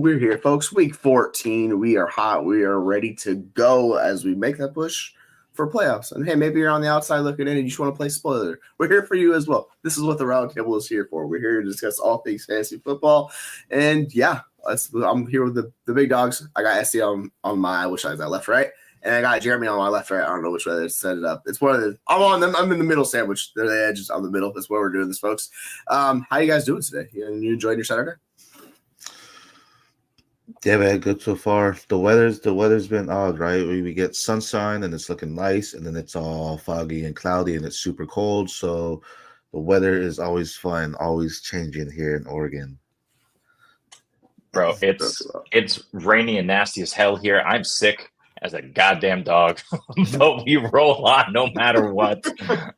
we're here, folks. Week 14. We are hot. We are ready to go as we make that push for playoffs. And hey, maybe you're on the outside looking in and you just want to play spoiler. We're here for you as well. This is what the Roundtable is here for. We're here to discuss all things fantasy football. And yeah, I'm here with the big dogs. I got SC on my, which side is that, left, right? And I got Jeremy on my left, right. I don't know which way to set it up. It's one of the. I'm on them. I'm in the middle sandwich. They're the edges. I'm the middle. That's why we're doing this, folks. How you guys doing today? You enjoying your Saturday? Yeah, man, good so far. The weather's been odd, right? We get sunshine and it's looking nice, and then it's all foggy and cloudy and it's super cold. So the weather is always fun, always changing here in Oregon. Bro, it's rainy and nasty as hell here. I'm sick as a goddamn dog, but we roll on no matter what.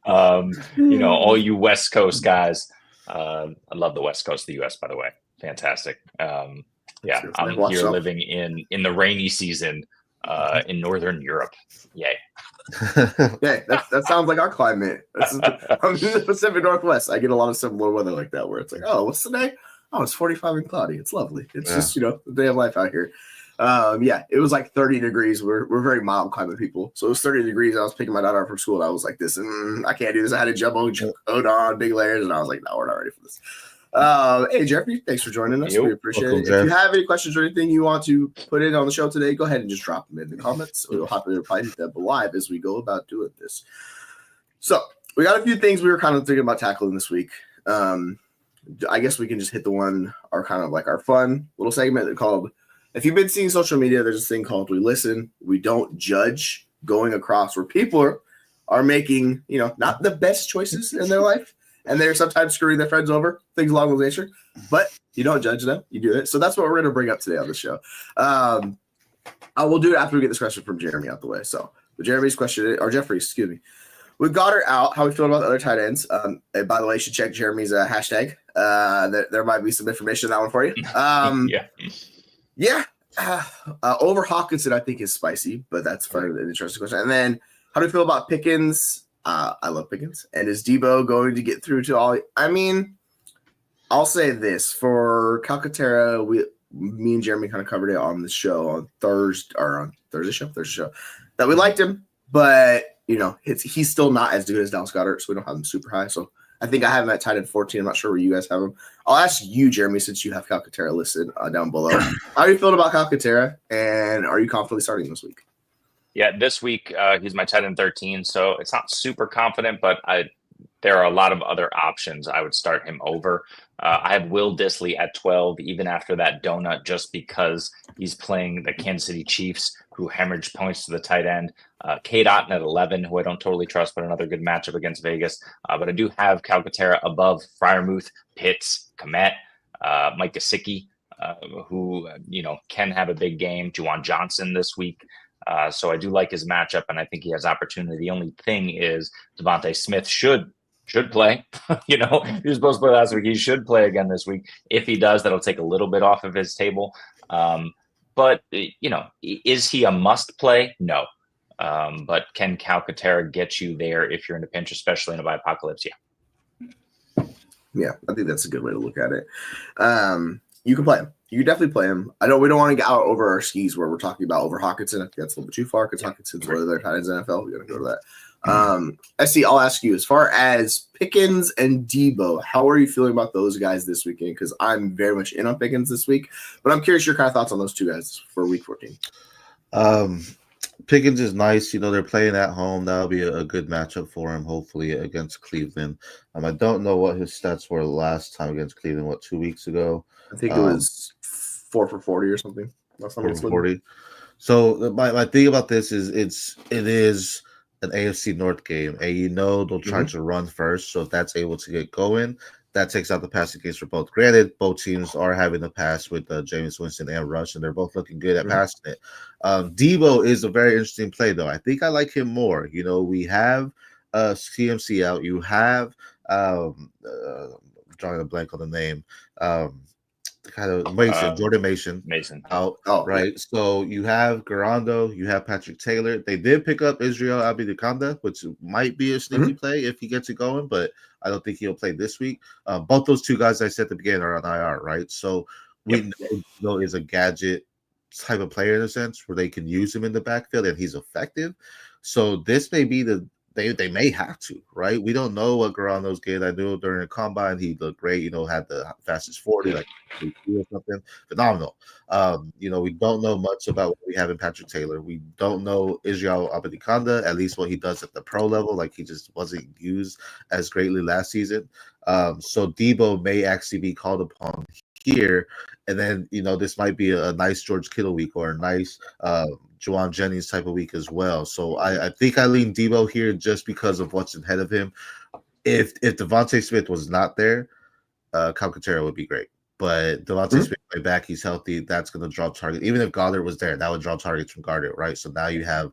All you West Coast guys. I love the West Coast of the U.S., by the way. Fantastic. I'm here living in the rainy season in Northern Europe. Yay. Yeah, that sounds like our climate. I'm in the Pacific Northwest. I get a lot of similar weather like that where it's like, oh, what's the day? Oh, it's 45 and cloudy. It's lovely. It's just, the day of life out here. It was like 30 degrees. We're very mild climate people. So it was 30 degrees. I was picking my daughter up from school and I was like this, I can't do this. I had to jump on big layers and I was like, no, we're not ready for this. Hey, Jeffrey, thanks for joining us. We appreciate it. If you have any questions or anything you want to put in on the show today, go ahaid and just drop them in the comments. We'll happily reply to them live as we go about doing this. So we got a few things we were kind of thinking about tackling this week. I guess we can just hit the one, our fun little segment called, if you've been seeing social media, there's this thing called We Listen, We Don't Judge, going across where people are making, not the best choices in their life. And they're sometimes screwing their friends over, things along those nature. But you don't judge them. You do it. So that's what we're going to bring up today on the show. I will do it after we get this question from Jeremy out the way. So Jeremy's question, or Jeffrey's, excuse me. With Goddard out, how we feel about the other tight ends. And by the way, you should check Jeremy's hashtag. There might be some information on that one for you. Over Hawkinson, I think, is spicy, but that's an interesting question. And then how do we feel about Pickens? I love Pickens. And is Debo going to get through to all? I mean, I'll say this. For Calcaterra, me and Jeremy kind of covered it on the show on Thursday show, that we liked him, but, he's still not as good as Dallas Goedert, so we don't have him super high. So I think I have him at tight end 14. I'm not sure where you guys have him. I'll ask you, Jeremy, since you have Calcaterra listed down below. How are you feeling about Calcaterra, and are you confidently starting this week? Yeah, this week he's my tight end 13, so it's not super confident, but there are a lot of other options I would start him over. I have Will Dissly at 12, even after that donut, just because he's playing the Kansas City Chiefs, who hemorrhaged points to the tight end. Cade Otton at 11, who I don't totally trust, but another good matchup against Vegas. But I do have Calcaterra above Freiermuth, Pitts, Komet, Mike Gesicki, who can have a big game. Juwan Johnson this week. So I do like his matchup, and I think he has opportunity. The only thing is Devontae Smith should play. He was supposed to play last week. He should play again this week. If he does, that'll take a little bit off of his table. But is he a must play? No. But can Calcaterra get you there if you're in a pinch, especially in a apocalypse? Yeah, I think that's a good way to look at it. You can play him. You can definitely play him. We don't want to get out over our skis where we're talking about over Hawkinson. I think that's a little bit too far because Hawkinson's one of their tight ends in the NFL. We're going to go to that. SC, I'll ask you, as far as Pickens and Debo, how are you feeling about those guys this weekend? Because I'm very much in on Pickens this week, but I'm curious your kind of thoughts on those two guys for week 14. Pickens is nice. They're playing at home. That'll be a good matchup for him, hopefully, against Cleveland. I don't know what his stats were last time against Cleveland, 2 weeks ago? I think it was 4 for 40 or something. 4 for 40. So my thing about this is it is an AFC North game, and they'll try to run first. So if that's able to get going, that takes out the passing case for both. Granted, both teams are having the pass with Jameis Winston and Rush, and they're both looking good at passing it. Debo is a very interesting play, though. I think I like him more. We have CMC out. You have drawing a blank on the name. Jordan Mason out. Right. So you have Garando, you have Patrick Taylor. They did pick up Israel Abidakanda, which might be a sneaky play if he gets it going, but I don't think he'll play this week. Both those two guys I said at the beginning are on IR, right? So we know is a gadget type of player in a sense where they can use him in the backfield and he's effective. So this may be they may have to, right? We don't know what Garano's getting. I knew during the combine he looked great, had the fastest 40, like or something phenomenal. We don't know much about what we have in Patrick Taylor. We don't know Israel Abedikanda, at least what he does at the pro level. Like he just wasn't used as greatly last season. So Debo may actually be called upon here, and then this might be a nice George Kittle week or a nice Juwan Jennings type of week as well. So I think I lean Debo here just because of what's ahead of him. If Devontae Smith was not there, Calcaterra would be great. But Devontae Smith right back, he's healthy. That's going to draw target. Even if Goddard was there, that would draw targets from Goddard, right? So now you have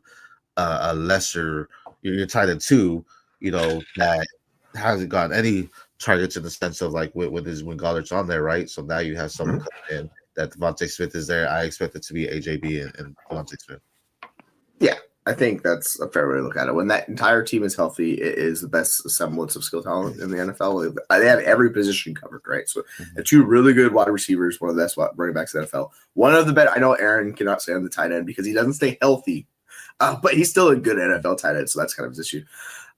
a lesser. You're tied at 2. That hasn't gotten any targets in the sense of like when Goddard's on there, right? So now you have someone coming in that Devontae Smith is there. I expect it to be AJB and Devontae Smith. Yeah, I think that's a fair way to look at it. When that entire team is healthy, it is the best semblance of skill talent in the NFL. They have every position covered, right? So 2 really good wide receivers, one of the best running backs in the NFL. One of the best. I know Aaron cannot stay on the tight end because he doesn't stay healthy, but he's still a good NFL tight end, so that's kind of his issue.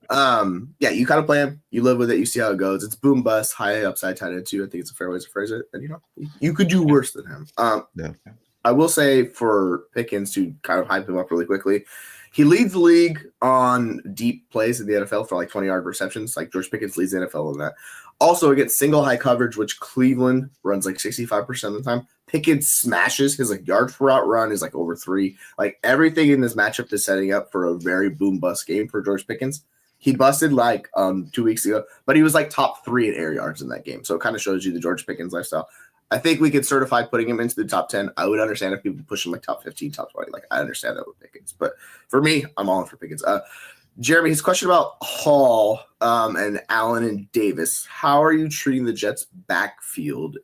Yeah, you kind of play him, you live with it, you see how it goes. It's boom bust, high upside tight end too. I think it's a fair way to phrase it. And you could do worse than him. Yeah. I will say for Pickens to kind of hype him up really quickly, he leads the league on deep plays in the NFL for like 20-yard receptions. Like George Pickens leads the NFL in that. Also against single high coverage, which Cleveland runs like 65% of the time. Pickens smashes his like yards per route run is like over 3. Like everything in this matchup is setting up for a very boom bust game for George Pickens. He busted like 2 weeks ago, but he was like top 3 in air yards in that game. So it kind of shows you the George Pickens lifestyle. I think we could certify putting him into the top 10. I would understand if people push him like top 15, top 20. Like I understand that with Pickens, but for me, I'm all in for Pickens. Jeremy, his question about Hall and Allen and Davis. How are you treating the Jets' backfield?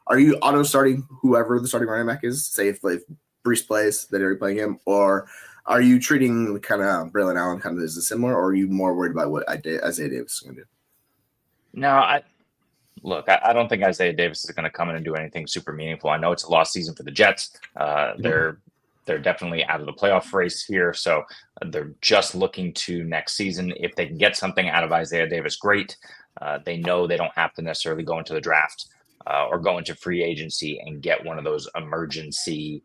Are you auto starting whoever the starting running back is? Say if Brees plays, then are you playing him, or are you treating kind of Braylon Allen kind of as a similar, or are you more worried about what Isaiah Davis is going to do? No, I don't think Isaiah Davis is going to come in and do anything super meaningful. I know it's a lost season for the Jets. They're definitely out of the playoff race here, so they're just looking to next season. If they can get something out of Isaiah Davis, great. They know they don't have to necessarily go into the draft or go into free agency and get one of those emergency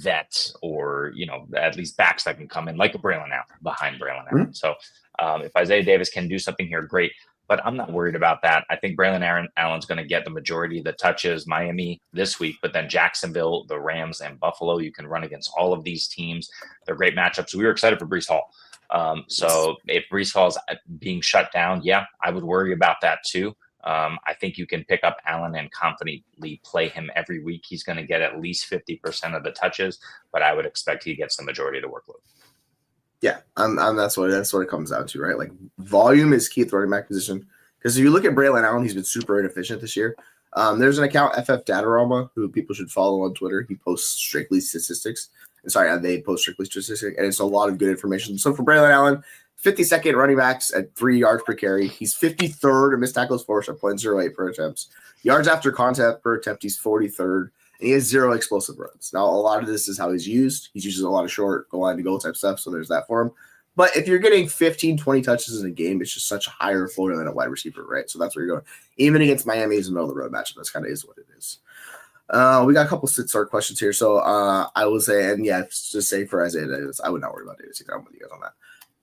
vets or, at least backs that can come in like a Braylon Allen behind Braylon Allen. So if Isaiah Davis can do something here, great. But I'm not worried about that. I think Braylon Allen's going to get the majority of the touches. Miami this week, but then Jacksonville, the Rams, and Buffalo. You can run against all of these teams. They're great matchups. We were excited for Breece Hall. So if Breece Hall's being shut down, yeah, I would worry about that too. I think you can pick up Allen and confidently play him every week. He's going to get at least 50% of the touches, but I would expect he gets the majority of the workload. Yeah, that's what it comes down to, right? Like volume is key at the running back position. Because if you look at Braylon Allen, he's been super inefficient this year. There's an account, FF Datarama, who people should follow on Twitter. He posts strictly statistics. They post strictly statistics, and it's a lot of good information. So for Braylon Allen, 52nd running backs at 3 yards per carry. He's 53rd in missed tackles forced at 0.08 per attempts. Yards after contact per attempt, he's 43rd. And he has 0 explosive runs. Now, a lot of this is how he's used. He's using a lot of short goal line to goal type stuff, so there's that for him. But if you're getting 15, 20 touches in a game, it's just such a higher floor than a wide receiver, right? So that's where you're going. Even against Miami is a middle of the road matchup. That's kind of is what it is. We got a couple sit-start questions here. So I will say, and yeah, just say for Isaiah Davis, I would not worry about Davis either. I'm with you guys on that.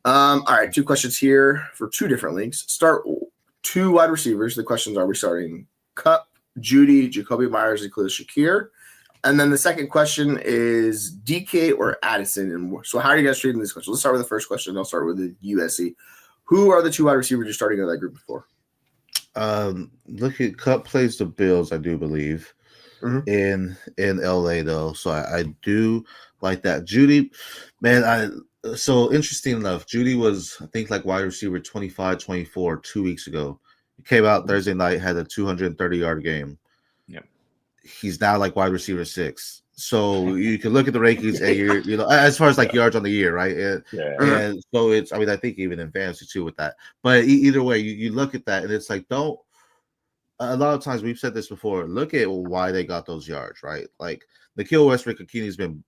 All right, 2 questions here for 2 different leagues. Start 2 wide receivers. The questions are we starting Cup, Judy, Jacoby Myers, and Khalil Shakir. And then the second question is DK or Addison. And so how are you guys treating this question? Let's start with the first question. I'll start with the USC. Who are the 2 wide receivers you're starting in that group before? Look at Cup plays the Bills, I do believe, in LA though. So I do like that. Judy, man, so interesting enough, Judy was, I think, like wide receiver 25, 24 2 weeks ago. He came out Thursday night, had a 230-yard game. Yep. He's now like wide receiver 6. So you can look at the rankings and as far as like yards on the year, right? And so it's, I think even in fantasy too with that. But either way, you look at that and it's like, a lot of times we've said this before. Look at why they got those yards, right? Like N'Keal Westbrook-Ikini's been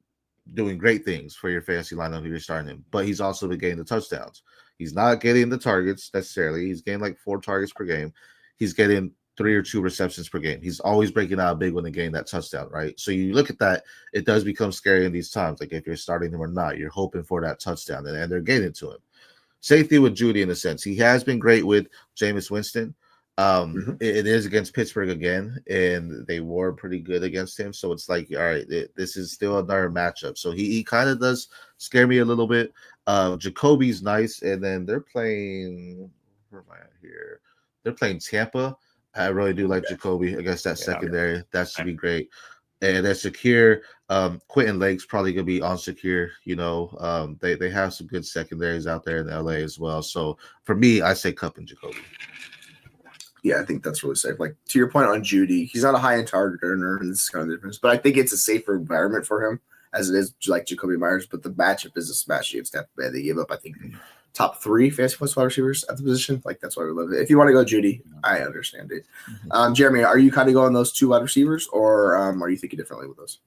doing great things for your fantasy lineup if you're starting him, but he's also been getting the touchdowns. He's not getting the targets necessarily. He's getting like 4 targets per game. He's getting 3 or 2 receptions per game. He's always breaking out big when they gain that touchdown, right? So you look at that, it does become scary in these times. Like if you're starting him or not, you're hoping for that touchdown, and they're getting to him. Same thing with Judy in a sense. He has been great with Jameis Winston. It is against Pittsburgh again, and they were pretty good against him. So it's like, all right, this is still another matchup. So he kind of does scare me a little bit. Jacoby's nice, and then they're playing. Where am I at here? They're playing Tampa. I really do like Jacoby against that secondary. That should be great. And then Shakir, Quentin Lake's probably gonna be on Shakir. They have some good secondaries out there in LA as well. So for me, I say Kupp and Jacoby. Yeah, I think that's really safe. Like to your point on Judy, he's not a high-end target earner, and this is kind of the difference. But I think it's a safer environment for him as it is like Jacoby Myers. But the matchup is a smash against Tampa Bay. They give up, I think, top 3 fantasy points wide receivers at the position. Like that's why we love it. If you want to go Judy, I understand it. Jeremy, are you kind of going those 2 wide receivers, or are you thinking differently with those?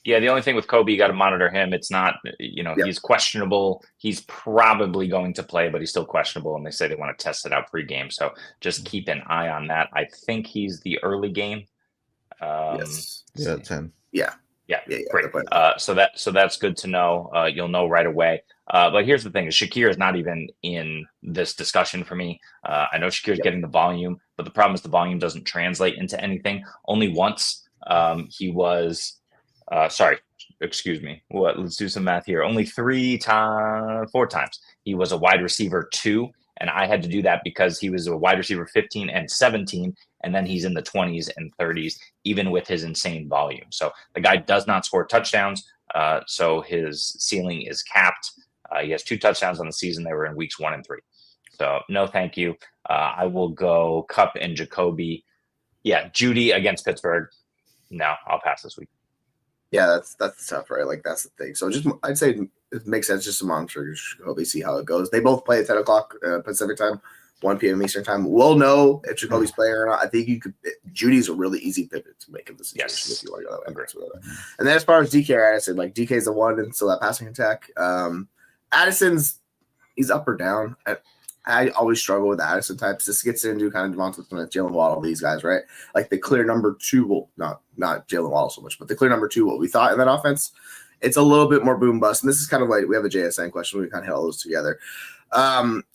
Yeah, the only thing with Kobe, you got to monitor him. It's not, he's questionable. He's probably going to play, but he's still questionable. And they say they want to test it out pregame. So just keep an eye on that. I think he's the early game. Yes. Yeah, 10. Yeah. Great. So that's good to know. You'll know right away. But here's the thing: is Shakir is not even in this discussion for me. I know Shakir's getting the volume, but the problem is the volume doesn't translate into anything. Only once he was. Sorry, excuse me. Let's do some math here. Only 4 times he was a wide receiver 2, and I had to do that because he was a wide receiver 15 and 17, and then he's in the 20s and 30s, even with his insane volume. So the guy does not score touchdowns, so his ceiling is capped. He has 2 touchdowns on the season. They were in weeks 1 and 3. So no, thank you. I will go Kupp and Jacoby. Yeah, Judy against Pittsburgh. No, I'll pass this week. Yeah, that's tough, right? Like that's the thing. So I'd say it makes sense just to monitor Jacoby, see how it goes. They both play at 10 o'clock Pacific time, 1 p.m. Eastern time. We'll know if Jacoby's playing or not. I think Judy's a really easy pivot to make in this situation if you want to go that way. And then as far as DK or Addison, like DK's the one and still that passing attack. Addison's he's up or down. I always struggle with Addison types. This gets into kind of Devonta Smith, Jalen Waddle, these guys, right? Like the clear number 2, well, not Jalen Waddle so much, but the clear number 2, what we thought in that offense, it's a little bit more boom bust. And this is kind of like we have a JSN question. We kind of hit all those together.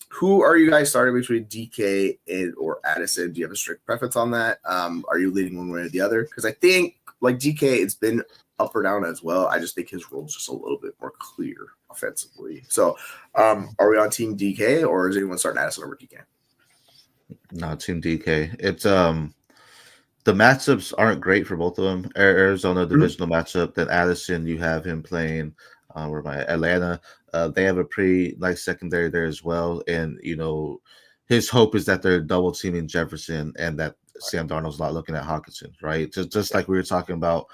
Who are you guys starting between DK or Addison? Do you have a strict preference on that? Are you leaning one way or the other? Because I think like DK, it's been up or down as well. I just think his role is just a little bit more clear offensively. So are we on team DK or is anyone starting Addison over DK? No, team DK. It's the matchups aren't great for both of them. Arizona divisional matchup. Then Addison, you have him playing Atlanta. They have a pretty nice secondary there as well. And his hope is that they're double teaming Jefferson and that Sam Darnold's not looking at Hawkinson, right? Just like we were talking about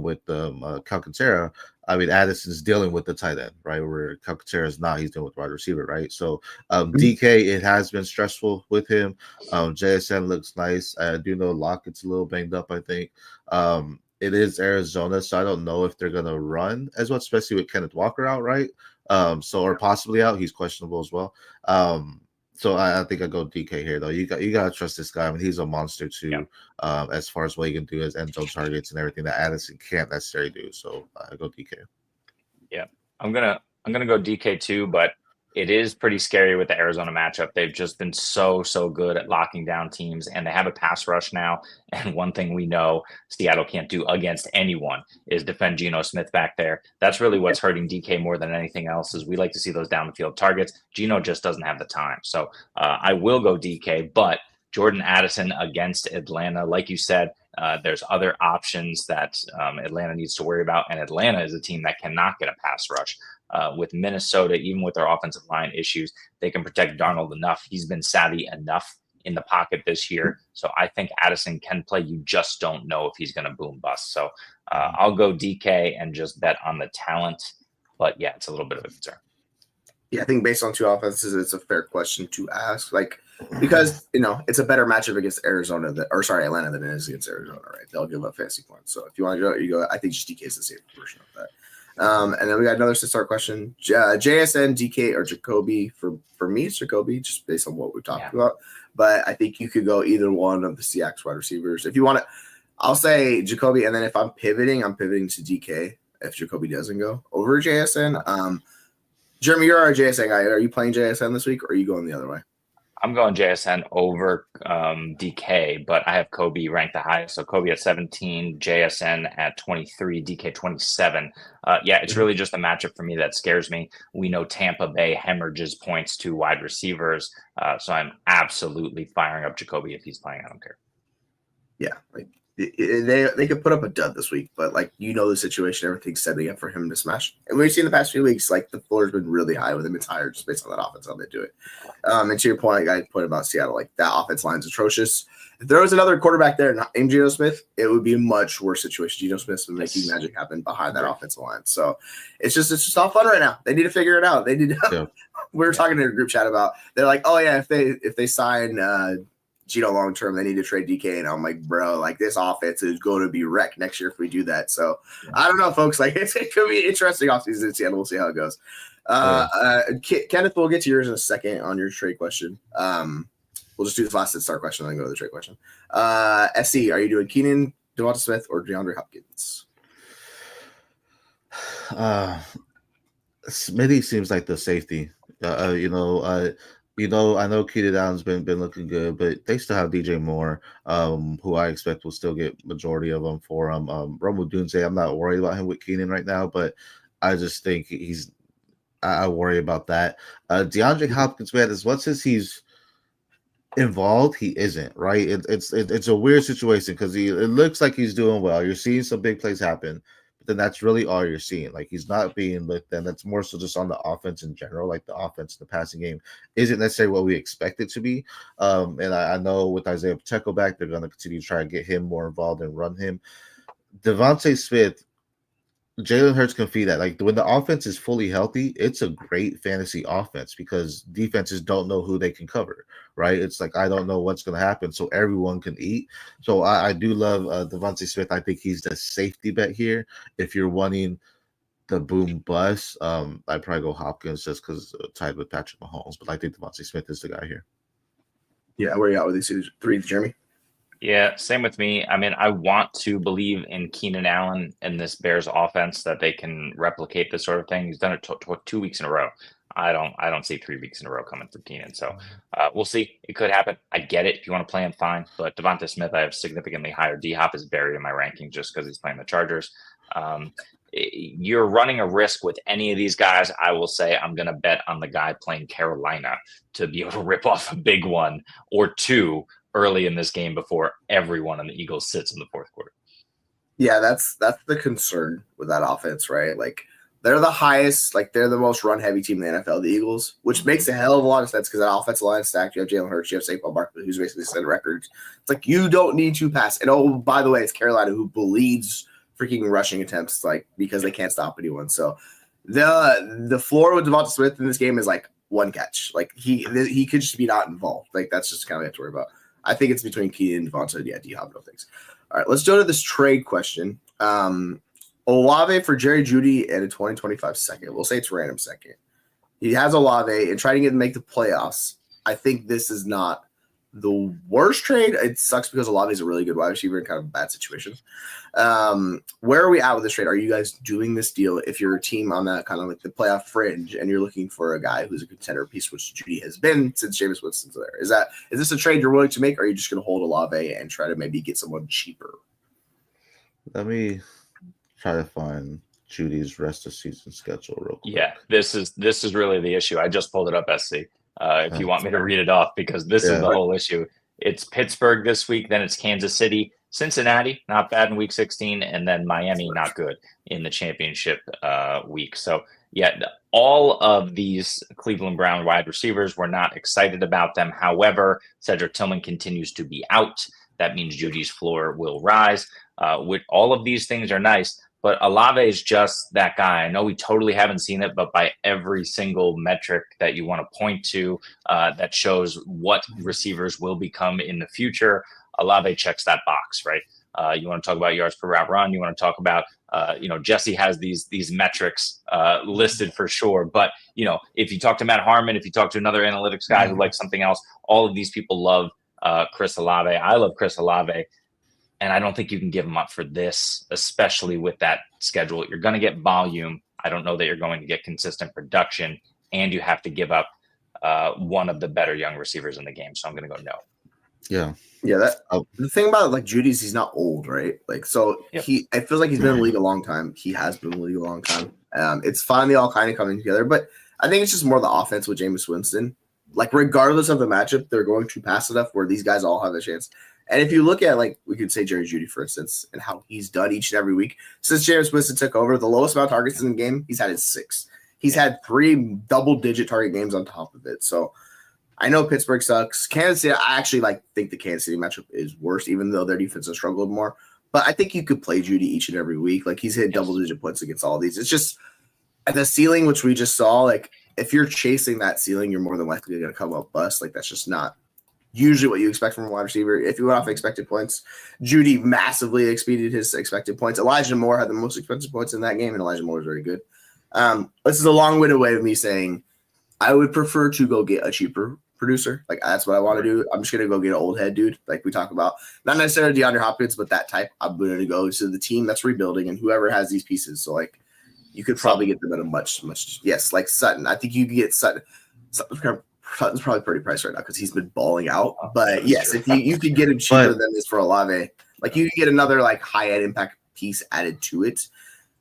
with Calcaterra. I mean, Addison's dealing with the tight end, right? Where Calcaterra is not, he's dealing with wide receiver, right? So DK, it has been stressful with him. JSN looks nice. I do know Lockett's a little banged up, I think. It is Arizona, so I don't know if they're gonna run as much, especially with Kenneth Walker out, right? Or possibly out. He's questionable as well. So I think I go DK here though. You gotta trust this guy. I mean, he's a monster too, as far as what he can do as end zone targets and everything that Addison can't necessarily do. So I go DK. Yeah, I'm gonna go DK too, but it is pretty scary with the Arizona matchup. They've just been so good at locking down teams, and they have a pass rush now. And one thing we know Seattle can't do against anyone is defend Geno Smith back there. That's really what's hurting DK more than anything else. Is we like to see those down the field targets. Geno just doesn't have the time. So I will go DK, but Jordan Addison against Atlanta, like you said, there's other options that Atlanta needs to worry about, and Atlanta is a team that cannot get a pass rush. With Minnesota, even with their offensive line issues, they can protect Darnold enough. He's been savvy enough in the pocket this year. So I think Addison can play. You just don't know if he's going to boom bust. So I'll go DK and just bet on the talent. But yeah, it's a little bit of a concern. Yeah, I think based on two offenses, it's a fair question to ask. Like, because it's a better matchup against Atlanta than it is against Arizona, right? They'll give up fantasy points. So if you want to go, you go. I think just DK is the safe version of that. And then we got another start question: JSN, DK, or Jacoby. For me, it's Jacoby, just based on what we talked about. But I think you could go either one of the Seahawks wide receivers if you want to. I'll say Jacoby, and then if I'm pivoting to DK. If Jacoby doesn't go over JSN, Jeremy, you're our JSN guy. Are you playing JSN this week, or are you going the other way? I'm going JSN over DK, but I have Kobe ranked the highest. So Kobe at 17, JSN at 23, DK 27. It's really just a matchup for me that scares me. We know Tampa Bay hemorrhages points to wide receivers, so I'm absolutely firing up Jacoby if he's playing. I don't care. Yeah, like they could put up a dud this week, but the situation, everything's setting up for him to smash. And we've seen the past few weeks, like the floor has been really high with him. It's higher just based on that offense, how they do it. And to your point, I point about Seattle, like that offense line's atrocious. If there was another quarterback there named Geno Smith, it would be a much worse situation. Geno Smith would make magic happen behind that offensive line. So it's just all fun right now. They need to figure it out. They need to. We were talking in a group chat about. They're like, oh yeah, if they sign. Geno long term, they need to trade DK, and I'm like, bro, like this offense is going to be wrecked next year if we do that. So I don't know, folks. Like it could be interesting offseason in Seattle. We'll see how it goes. Kenneth, we'll get to yours in a second on your trade question. We'll just do this last start question, and then go to the trade question. SC, are you doing Keenan, Devonta Smith, or DeAndre Hopkins? Smitty seems like the safety. I know Keenan Allen's been looking good, but they still have DJ Moore, who I expect will still get majority of them for him. Rome Odunze, I'm not worried about him with Keenan right now, but I just think I worry about that. DeAndre Hopkins, man, as much as he's involved, he isn't, right? It's a weird situation because it looks like he's doing well. You're seeing some big plays happen, but then that's really all you're seeing. Like he's not being looked at. That's more so just on the offense in general. Like the offense, the passing game isn't necessarily what we expect it to be. And I know with Isaiah Pacheco back, they're going to continue to try to get him more involved and run him. Devontae Smith, Jalen Hurts can feed that. Like when the offense is fully healthy, it's a great fantasy offense because defenses don't know who they can cover, right? It's like I don't know what's going to happen, so everyone can eat. So I do love Devontae Smith. I think he's the safety bet here. If you're wanting the boom bust, I'd probably go Hopkins just because tied with Patrick Mahomes. But I think Devontae Smith is the guy here. Yeah, where are you at with these three, Jeremy? Yeah, same with me. I mean, I want to believe in Keenan Allen and this Bears offense that they can replicate this sort of thing. He's done it 2 weeks in a row. I don't see 3 weeks in a row coming from Keenan. So we'll see. It could happen. I get it. If you want to play him, fine. But Devonta Smith, I have significantly higher. D-Hop is buried in my ranking just because he's playing the Chargers. You're running a risk with any of these guys. I will say I'm going to bet on the guy playing Carolina to be able to rip off a big one or two early in this game before everyone on the Eagles sits in the fourth quarter. Yeah, that's the concern with that offense, right? Like they're the highest, like they're the most run-heavy team in the NFL, the Eagles, which makes a hell of a lot of sense because that offensive line stacked. You have Jalen Hurts, you have Saquon Barkley, who's basically set records. It's like you don't need to pass. And oh, by the way, it's Carolina who bleeds freaking rushing attempts, like because they can't stop anyone. So the floor with Devonta Smith in this game is like one catch. Like he could just be not involved. Like that's just kind of what you have to worry about. I think it's between Keenan and Devonta. Yeah, D-Hop, no things. All right, let's go to this trade question. Olave for Jerry Jeudy and a 2025 second. We'll say it's random second. He has Olave and trying to make the playoffs. I think this is not the worst trade. It sucks because Olave is a really good wide receiver in kind of a bad situation. Where are we at with this trade? Are you guys doing this deal if you're a team on that kind of like the playoff fringe and you're looking for a guy who's a contender piece, which Jeudy has been since Jameis Winston's there? Is this a trade you're willing to make, or are you just going to hold Olave and try to maybe get someone cheaper? Let me try to find Judy's rest of season schedule real quick. Yeah, this is really the issue. I just pulled it up, SC. If you want me to read it off, because this is the whole issue. It's Pittsburgh this week, then it's Kansas City, Cincinnati, not bad in week 16, and then Miami, not good in the championship week. So, yeah, all of these Cleveland Brown wide receivers, we're not excited about them. However, Cedric Tillman continues to be out. That means Judy's floor will rise. With all of these things are nice, But Olave is just that guy. I know we totally haven't seen it, but by every single metric that you want to point to that shows what receivers will become in the future, Olave checks that box, right? You want to talk about yards per route run. You want to talk about, Jesse has these metrics listed for sure. But, if you talk to Matt Harmon, if you talk to another analytics guy who likes something else, all of these people love Chris Olave. I love Chris Olave. And I don't think you can give him up for this, especially with that schedule. You're going to get volume. I don't know that you're going to get consistent production, and you have to give up one of the better young receivers in the game. So I'm going to go no. Yeah. Yeah, the thing about like Judy's, he's not old, right? Like, so I feel like he's been in the league a long time. He has been in the league a long time. It's finally all kind of coming together, but I think it's just more the offense with Jameis Winston. Like, regardless of the matchup, they're going to pass enough where these guys all have a chance. And if you look at, like, we could say Jerry Jeudy, for instance, and how he's done each and every week since Jameis Winston took over, the lowest amount of targets in the game, he's had 6. He's had 3 double-digit target games on top of it. So I know Pittsburgh sucks. Kansas City, I actually think the Kansas City matchup is worse, even though their defense has struggled more. But I think you could play Jeudy each and every week. Like, he's hit double-digit points against all these. It's just at the ceiling, which we just saw, like, if you're chasing that ceiling, you're more than likely going to come up bust. Like, that's just not usually what you expect from a wide receiver. If you went off expected points, Jeudy massively exceeded his expected points. Elijah Moore had the most expected points in that game, and Elijah Moore was very good. This is a long-winded way of me saying I would prefer to go get a cheaper producer. Like, that's what I want to do. I'm just going to go get an old head dude, like we talk about. Not necessarily DeAndre Hopkins, but that type. I'm going to go to the team that's rebuilding and whoever has these pieces. So, like, you could probably get them at a much, yes, like Sutton. I think you could get Sutton. Sutton's probably pretty priced right now because he's been balling out. But yes, if you could get him cheaper than this for Olave, like you could get another like high end impact piece added to it.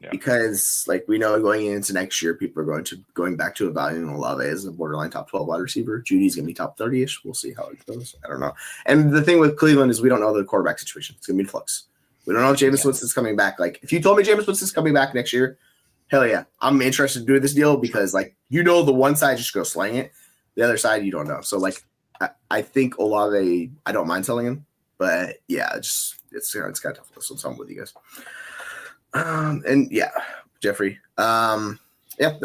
Yeah. Because like we know going into next year, people are going back to evaluating Olave as a borderline top 12 wide receiver. Judy's gonna be top 30-ish. We'll see how it goes. I don't know. And the thing with Cleveland is we don't know the quarterback situation. It's gonna be in flux. We don't know if Jameis Winston's coming back. Like if you told me Jameis Winston's coming back next year, hell yeah, I'm interested in doing this deal because like the one side just go slang it. The other side, you don't know. So, like, I think Olave, I don't mind selling him. But, yeah, it's kind of tough. So, I'm with you guys. And, yeah, Jeffrey. That's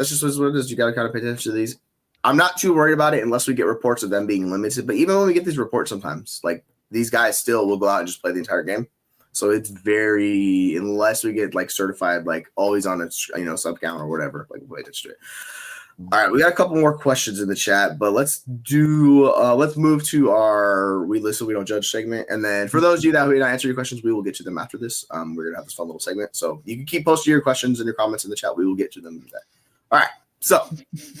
just what it is. You got to kind of pay attention to these. I'm not too worried about it unless we get reports of them being limited. But even when we get these reports sometimes, like, these guys still will go out and just play the entire game. So, it's unless we get, like, certified, like, always on a, sub count or whatever, like, play attention to it. All right, we got a couple more questions in the chat, but let's move to our We Listen, We Don't Judge segment. And then for those of you that we not answer your questions, we will get to them after this. We're going to have this fun little segment. So you can keep posting your questions and your comments in the chat. We will get to them. All right, so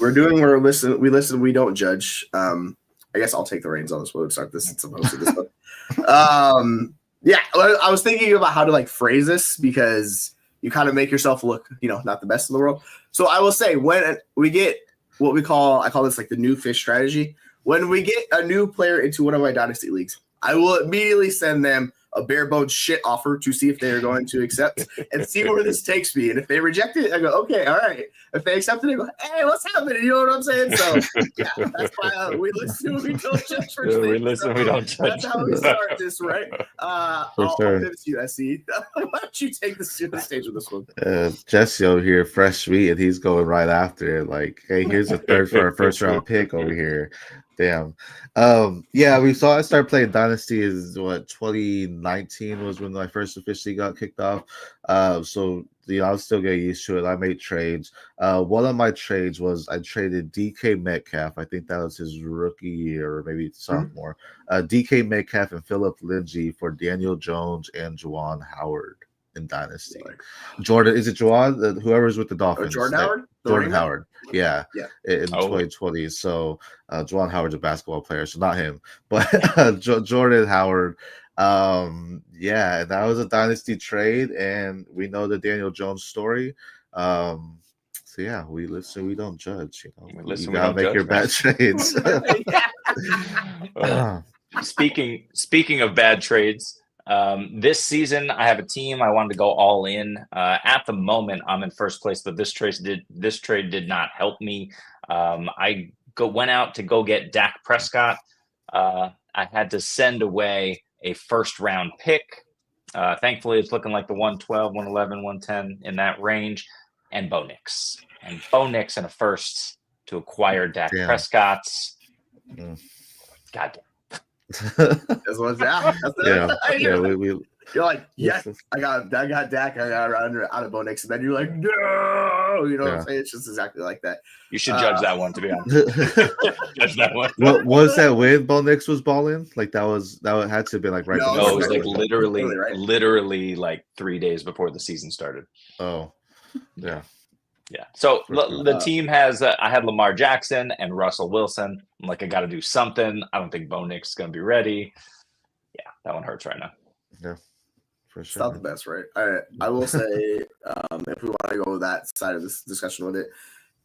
we listen, we don't judge. I guess I'll take the reins on this. We'll start this since I'm hosting this one. I was thinking about how to like phrase this because you kind of make yourself look, not the best in the world. So I will say when we get what I call this like the new fish strategy. When we get a new player into one of my dynasty leagues, I will immediately send them a bare bones shit offer to see if they are going to accept and see where this takes me. And if they reject it, I go, okay, all right. If they accept it, I go, hey, what's happening? You know what I'm saying? So yeah, that's why we listen, we don't judge first. We listen, we don't judge. That's how we start this, right? I'll pivot to you, SC. Why don't you take the stage with this one? Jesse over here, fresh meat, and he's going right after it. Like, hey, here's a third for a first round pick over here. Damn. We saw I started playing Dynasty is 2019 was when I first officially got kicked off. So I was still getting used to it. I made trades. One of my trades was I traded DK Metcalf. I think that was his rookie year or maybe sophomore. DK Metcalf and Philip Lindsay for Daniel Jones and Juwan Howard in Dynasty. Jordan, is it Juwan? Whoever's with the Dolphins. Jordan Howard? Jordan Howard. Yeah. In 2020. So Juwan Howard's a basketball player, so not him. But Jordan Howard. And that was a dynasty trade, and we know the Daniel Jones story. We listen, we don't judge. You gotta make your bad trades. Speaking of bad trades, this season I have a team. I wanted to go all in. At the moment, I'm in first place, but this trade did not help me. I went out to go get Dak Prescott. I had to send away a first round pick. Thankfully, it's looking like the 112, 111, 110 in that range, and Bo Nix. And Bo Nix in a first to acquire Dak Prescott. God damn. That's what we you're like, yes, I got Dak, I got out of Bo Nix, and then you're like, no, you know what I'm saying? It's just exactly like that. You should judge that one, to be honest. Judge that one. What was that when Bo Nix was balling? Like that had to be like right. No, it was like literally like 3 days before the season started. Oh, yeah. Yeah. So the team has I had Lamar Jackson and Russell Wilson. I'm like, I got to do something. I don't think Bo Nix is going to be ready. Yeah, that one hurts right now. Yeah, for sure. It's not the best, right? I will say, if we want to go with that side of this discussion with it,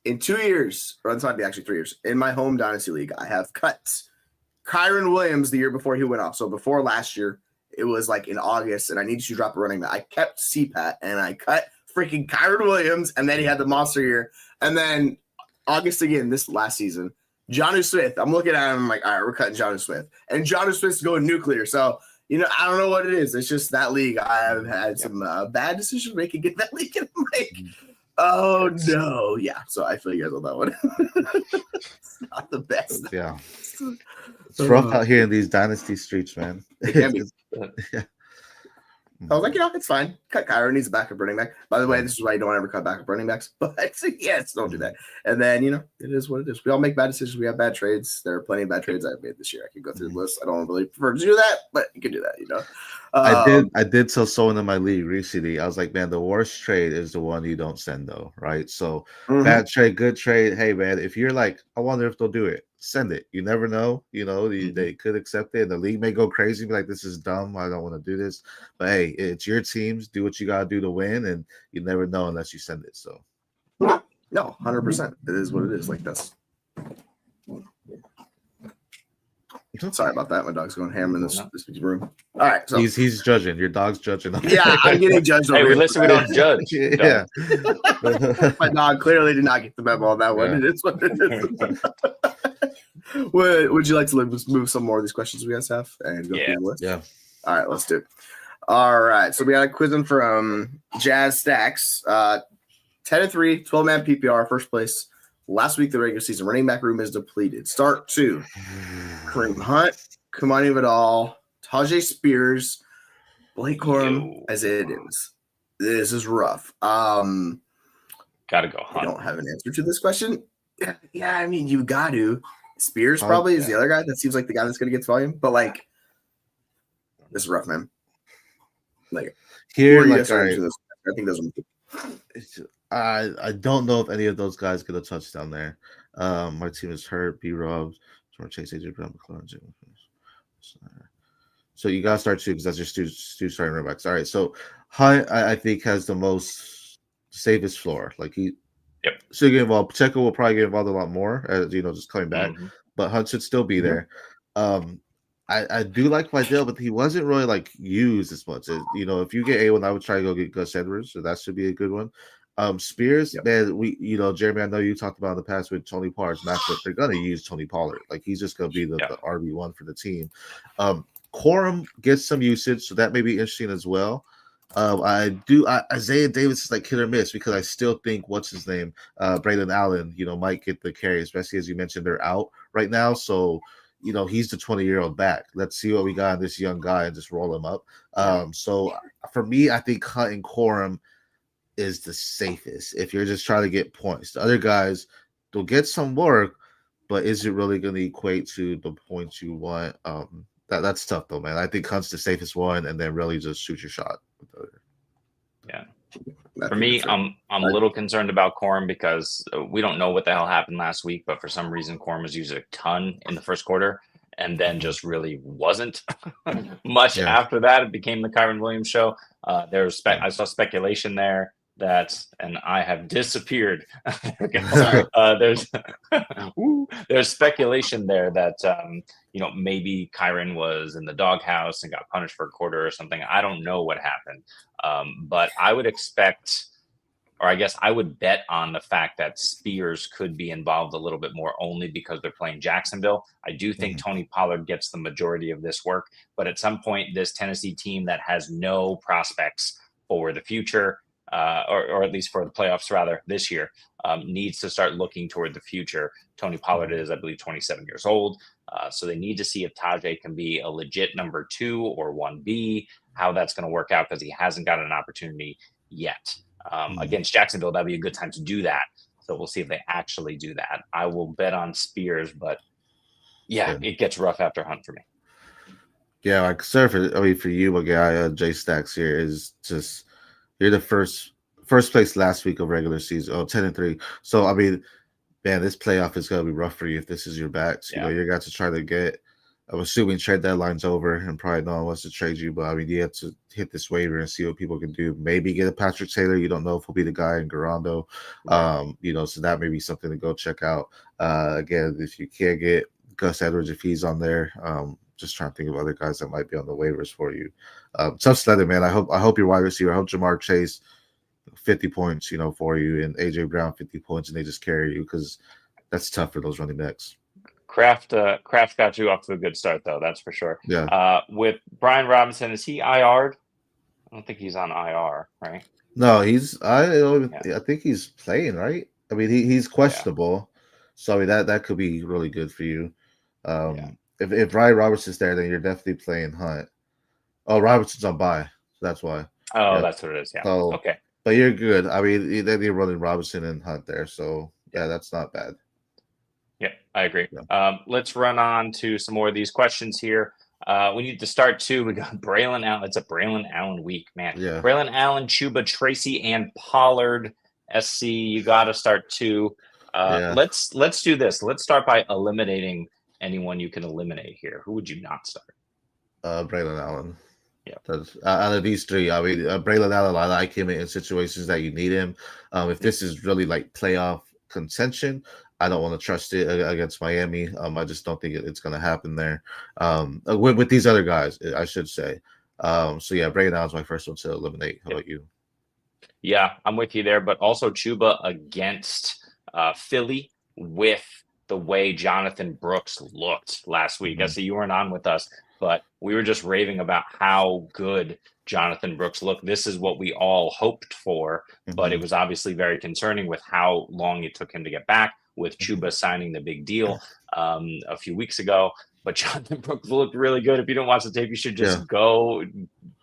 in 2 years, or it's not actually 3 years, in my home dynasty league, I have cut Kyron Williams the year before he went off. So before last year, it was like in August, and I needed to drop a running back. I kept CPAT, and I cut freaking Kyron Williams, and then he had the monster year. And then August again, this last season, Jonnu Smith. I'm looking at him, I'm like, all right, we're cutting Jonnu Smith. And Jonnu Smith's going nuclear. So, I don't know what it is. It's just that league. I have had some bad decision making in that league. And I'm like, oh, no. Yeah, so I feel you guys on that one. It's not the best. Yeah. It's rough out here in these dynasty streets, man. It can be. Yeah. I was like, it's fine. Cut Kyron, needs a backup running back. By the way, this is why you don't ever cut backup running backs. But yes, don't do that. And then, it is what it is. We all make bad decisions. We have bad trades. There are plenty of bad trades I've made this year. I can go through the list. I don't really prefer to do that, but you can do that, I did tell someone in my league recently. I was like, man, the worst trade is the one you don't send, though, right? So bad trade, good trade. Hey, man, if you're like, I wonder if they'll do it. Send it. You never know. They could accept it. The league may go crazy, be like, this is dumb. I don't want to do this. But hey, it's your teams. Do what you got to do to win, and you never know unless you send it. So, no, 100%. It is what it is. Like this. Sorry about that. My dog's going ham in this room. All right, so he's judging. Your dog's judging. Yeah, I'm getting judged. Hey, listen, we don't judge. Yeah. My dog clearly did not get the memo on that one. It is what it is. Would you like to move some more of these questions we guys have and go through the list? Yeah. All right, let's do it. All right, so we got a quiz from Jazz Stacks. 10-3, 12-man PPR, first place. Last week, the regular season running back room is depleted. Start 2. Kareem Hunt, Kamani Vidal, Tajay Spears, Blake Corum, as it is. This is rough. Gotta go Hunt. I don't have an answer to this question. Yeah, I mean, you got to. Spears probably is the other guy. That seems like the guy that's going to get volume. But, this is rough, man. Here, I think those are I don't know if any of those guys get a touchdown there. My team is hurt. B-Rob, Chase, AJ Brown, McLaurin. So you got to start 2 because that's your Stu starting running backs. All right, so Hunt, I think, has the most safest floor. Still get involved. Pacheco will probably get involved a lot more, as just coming back. But Hunt should still be there. I do like Vidal, but he wasn't really used as much. If you get A1, I would try to go get Gus Edwards, so that should be a good one. Spears, man, Jeremy, I know you talked about in the past with Tony Pollard's matchup. They're gonna use Tony Pollard. He's just gonna be the RB1 for the team. Corum gets some usage, so that may be interesting as well. Isaiah Davis is hit or miss because I still think what's his name, Braylon Allen, might get the carry, especially as you mentioned they're out right now. So he's the 20-year-old back. Let's see what we got in this young guy and just roll him up. So for me, I think Hunt and Corum is the safest if you're just trying to get points. The other guys, they'll get some work, but is it really going to equate to the points you want? That's tough though, man. I think Hunt's the safest one, and then really just shoot your shot. Yeah. For me, I'm a little concerned about Corum because we don't know what the hell happened last week, but for some reason Corum was used a ton in the first quarter and then just really wasn't much after that. It became the Kyron Williams show. I saw speculation there and I have disappeared. There's speculation there that maybe Kyron was in the doghouse and got punished for a quarter or something. I don't know what happened, but I would expect or I guess I would bet on the fact that Spears could be involved a little bit more only because they're playing Jacksonville. I do think Tony Pollard gets the majority of this work, but at some point, this Tennessee team that has no prospects for the future, or at least for the playoffs rather this year, needs to start looking toward the future. Tony Pollard is, I believe, 27 years old. So they need to see if Tajay can be a legit number 2 or 1B, how that's going to work out because he hasn't got an opportunity yet. Against Jacksonville, that'd be a good time to do that. So we'll see if they actually do that. I will bet on Spears, but it gets rough after Hunt for me. Yeah, like sir, for you, my guy, Jay Stacks here is just you're the first place last week of regular season, 10-3. So I mean, man, this playoff is gonna be rough for you if this is your backs. You know, you're going to try to get. I'm assuming trade deadline's over and probably no one wants to trade you, but I mean, you have to hit this waiver and see what people can do. Maybe get a Patrick Taylor. You don't know if he'll be the guy in Garando. You know, so that may be something to go check out. Again, if you can't get Gus Edwards, if he's on there, just trying to think of other guys that might be on the waivers for you. Tough sledding, man. I hope your wide receiver, I hope Jamar Chase 50 points, you know, for you, and AJ Brown 50 points, and they just carry you because that's tough for those running backs. Kraft got you off to a good start, though. That's for sure. Yeah. With Brian Robinson, is he IR'd? I don't think he's on IR, right? No, I think he's playing, right? I mean, he's questionable, so I mean that could be really good for you. If Brian Robertson's there, then you're definitely playing Hunt. Oh, Robertson's on bye, so that's why. Oh, that's what it is. Yeah. So, okay. But you're good. I mean, then you're running Robinson and Hunt there, so that's not bad. Yeah, I agree. Let's run on to some more of these questions here. We need to start too. We got Braylon Allen. It's a Braylon Allen week, man. Yeah. Braylon Allen, Chuba, Tracy, and Pollard. SC, you got to start too. Let's do this. Let's start by eliminating anyone you can eliminate here. Who would you not start? Braylon Allen. Yeah. Out of these three, I mean, Braylon Allen, I like him in situations that you need him. If this is really like playoff contention, I don't want to trust it against Miami. I just don't think it's going to happen there. With these other guys, I should say. Braylon Allen's my first one to eliminate. How about you? Yeah, I'm with you there. But also Chuba against Philly with the way Jonathan Brooks looked last week. I see you weren't on with us, but we were just raving about how good Jonathan Brooks looked. This is what we all hoped for, but it was obviously very concerning with how long it took him to get back, with Chuba signing the big deal a few weeks ago. But Jonathan Brooks looked really good. If you don't watch the tape, you should just go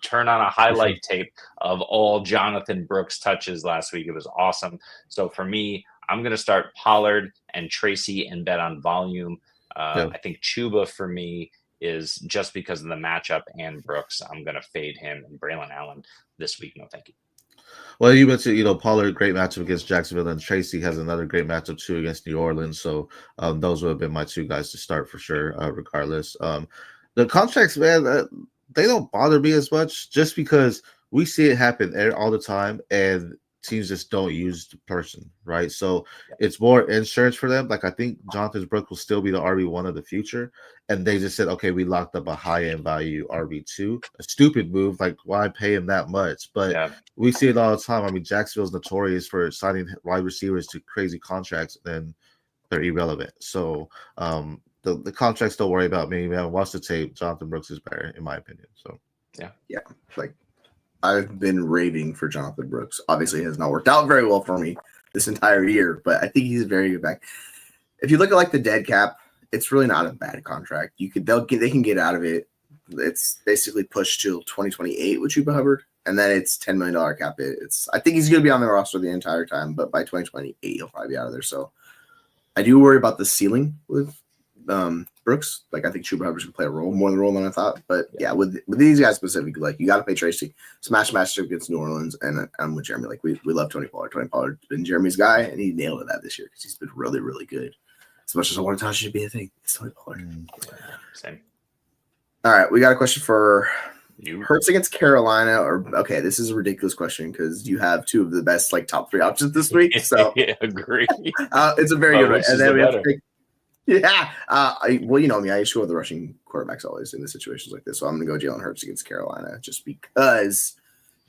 turn on a highlight tape of all Jonathan Brooks touches last week. It was awesome. So for me, I'm going to start Pollard and Tracy and bet on volume. I think Chuba for me is just because of the matchup and Brooks. I'm going to fade him, and Braylon Allen this week. No, thank you. Well, you mentioned, Pollard, great matchup against Jacksonville, and Tracy has another great matchup too against New Orleans. So those would have been my two guys to start for sure, regardless. The contracts, man, they don't bother me as much just because we see it happen all the time, and teams just don't use the person, right? So it's more insurance for them. Like, I think Jonathan Brooks will still be the RB1 of the future, and they just said, okay, we locked up a high-end value RB2. A stupid move, like, why pay him that much? But we see it all the time. I mean, Jacksonville's notorious for signing wide receivers to crazy contracts, and they're irrelevant. So the contracts don't worry about me. We haven't watched the tape. Jonathan Brooks is better, in my opinion. So yeah, like, I've been raving for Jonathan Brooks. Obviously, it has not worked out very well for me this entire year, but I think he's a very good back. If you look at like the dead cap, it's really not a bad contract. They can get out of it. It's basically pushed till 2028 with Chuba Hubbard, and then it's $10 million cap hit. I think he's going to be on the roster the entire time, but by 2028 he'll probably be out of there. So I do worry about the ceiling with Brooks. Like, I think Chuba Hubbard's going to play more of the role than I thought. But with these guys specifically, like, you got to pay Tracy. Smash against New Orleans, and I'm with Jeremy. Like, we love Tony Pollard. Tony Pollard's been Jeremy's guy, and he nailed it this year because he's been really, really good. As much as I want to touch, should be a thing. It's Tony Pollard. Same. All right, we got a question for you. Hurts against Carolina. Okay, this is a ridiculous question because you have two of the best, like, top three options this week. So agree. It's a very good one. And then we have to pick. Yeah. Well, you know me. I used to go with the rushing quarterbacks always in the situations like this. So I'm going to go Jalen Hurts against Carolina just because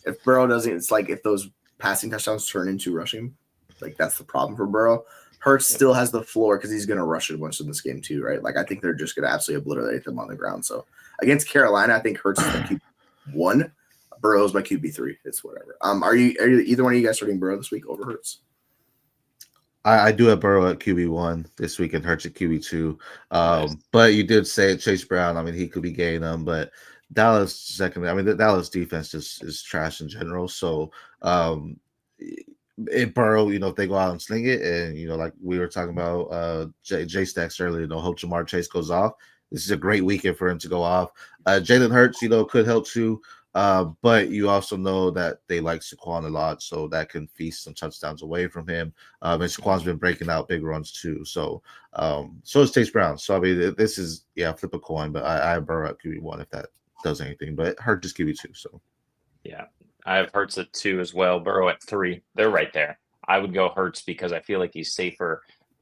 if Burrow doesn't, it's like if those passing touchdowns turn into rushing. Like that's the problem for Burrow. Hurts still has the floor because he's going to rush it a bunch in this game too, right? Like I think they're just going to absolutely obliterate them on the ground. So against Carolina, I think Hurts is my QB1. Burrow's my QB3. It's whatever. Are you either one of you guys starting Burrow this week over Hurts? I do have Burrow at QB1 this week and Hurts at QB2. Nice. But you did say Chase Brown. I mean, he could be getting them, but Dallas second. I mean, the Dallas defense is trash in general. So if Burrow, if they go out and sling it, and like we were talking about J Stacks earlier, hope Jamar Chase goes off. This is a great weekend for him to go off. Jalen Hurts, could help too. But you also know that they like Saquon a lot, so that can feast some touchdowns away from him. And Saquon's been breaking out big runs too. So so is Chase Brown. So I mean, this is flip a coin, but I have Burrow at QB1 if that does anything. But Hurts is QB2. So yeah, I have Hurts at 2 as well. Burrow at 3. They're right there. I would go Hurts because I feel like he's safer.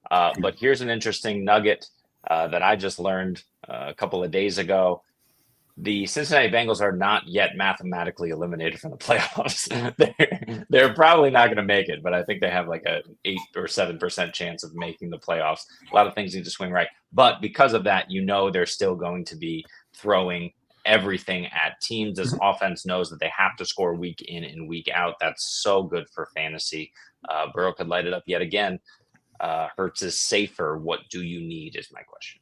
But here's an interesting nugget that I just learned a couple of days ago. The Cincinnati Bengals are not yet mathematically eliminated from the playoffs. They're probably not going to make it, but I think they have like an 8 or 7% chance of making the playoffs. A lot of things need to swing right. But because of that, they're still going to be throwing everything at teams. This offense knows that they have to score week in and week out. That's so good for fantasy. Burrow could light it up yet again. Hurts is safer. What do you need is my question.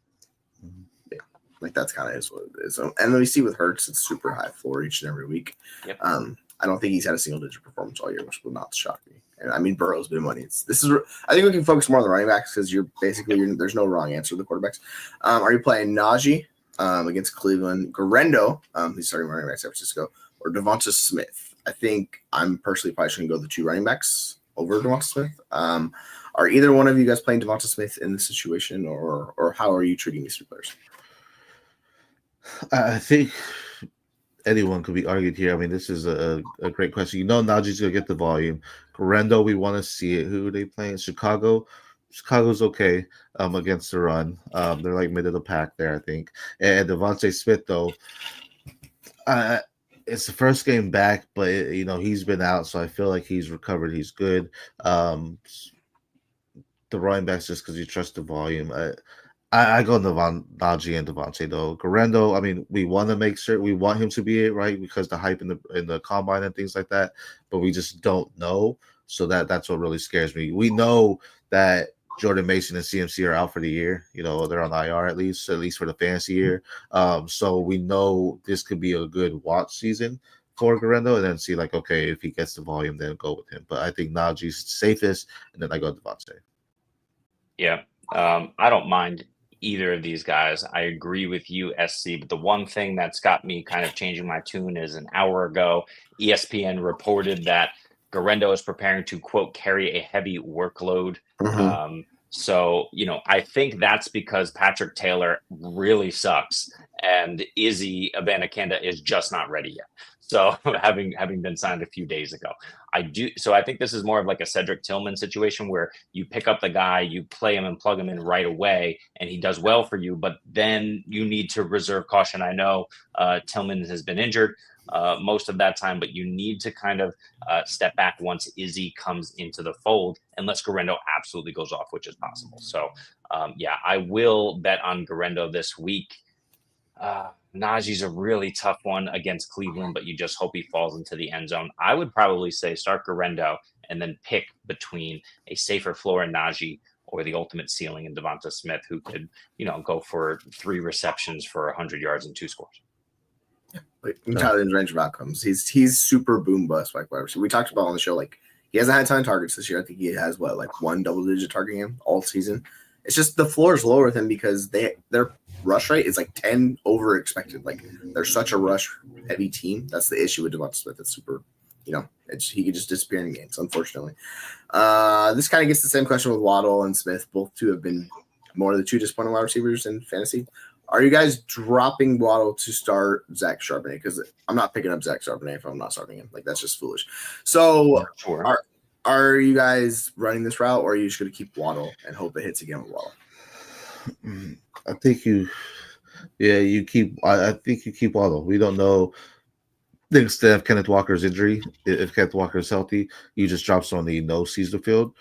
Like that's kind of is what it is. So, and then we see with Hurts, it's super high floor each and every week. Yep. I don't think he's had a single digit performance all year, which will not shock me. And I mean, Burrow's been money. I think we can focus more on the running backs because there's no wrong answer to the quarterbacks. Are you playing Najee against Cleveland, Garendo, who's starting running back San Francisco, or Devonta Smith? I think I'm personally probably going to go the 2 running backs over Devonta Smith. Are either one of you guys playing Devonta Smith in this situation, or how are you treating these 2 players? I think anyone could be argued here. I mean, this is a great question. Najee's going to get the volume. Garendo, we want to see it. Who are they playing? Chicago. Chicago's okay against the run. They're like mid of the pack there, I think. And Devontae Smith, though, it's the first game back, but he's been out, so I feel like he's recovered. He's good. The running backs just because you trust the volume. I go Najee and Devontae though. Garendo, I mean, we want to make sure we want him to be it, right? Because the hype in the combine and things like that, but we just don't know. So that's what really scares me. We know that Jordan Mason and CMC are out for the year. They're on IR at least for the fantasy year. So we know this could be a good watch season for Garendo, and then see like, okay, if he gets the volume, then go with him. But I think Najee's safest, and then I go Devontae. Yeah, I don't mind either of these guys. I agree with you, SC, but the one thing that's got me kind of changing my tune is an hour ago, ESPN reported that Garendo is preparing to, quote, carry a heavy workload. Mm-hmm. So, I think that's because Patrick Taylor really sucks and Izzy Abanikanda is just not ready yet. So having been signed a few days ago, I think this is more of like a Cedric Tillman situation where you pick up the guy, you play him and plug him in right away, and he does well for you, but then you need to reserve caution. I know Tillman has been injured most of that time, but you need to kind of step back once Izzy comes into the fold, unless Garendo absolutely goes off, which is possible. So I will bet on Garendo this week. Najee's a really tough one against Cleveland, but you just hope he falls into the end zone. I would probably say start Garendo and then pick between a safer floor in Najee or the ultimate ceiling in Devonta Smith, who could, go for 3 receptions for 100 yards and 2 scores. Tyler's range of outcomes. He's super boom bust like whatever. So we talked about on the show, like he hasn't had a ton of targets this year. I think he has 1 double-digit targeting him all season. It's just the floor is lower with him because their rush rate is like 10 over expected. Like they're such a rush heavy team. That's the issue with Devonta Smith. It's super, he could just disappear in games, unfortunately. This kind of gets the same question with Waddle and Smith. Both 2 have been more of the 2 disappointing wide receivers in fantasy. Are you guys dropping Waddle to start Zach Charbonnet? Because I'm not picking up Zach Charbonnet if I'm not starting him. Like that's just foolish. So sure. Are you guys running this route, or are you just going to keep Waddle and hope it hits again with Waddle? I think you keep Waddle. We don't know instead of Kenneth Walker's injury, if Kenneth Walker is healthy, you just drop someone that you know sees the field.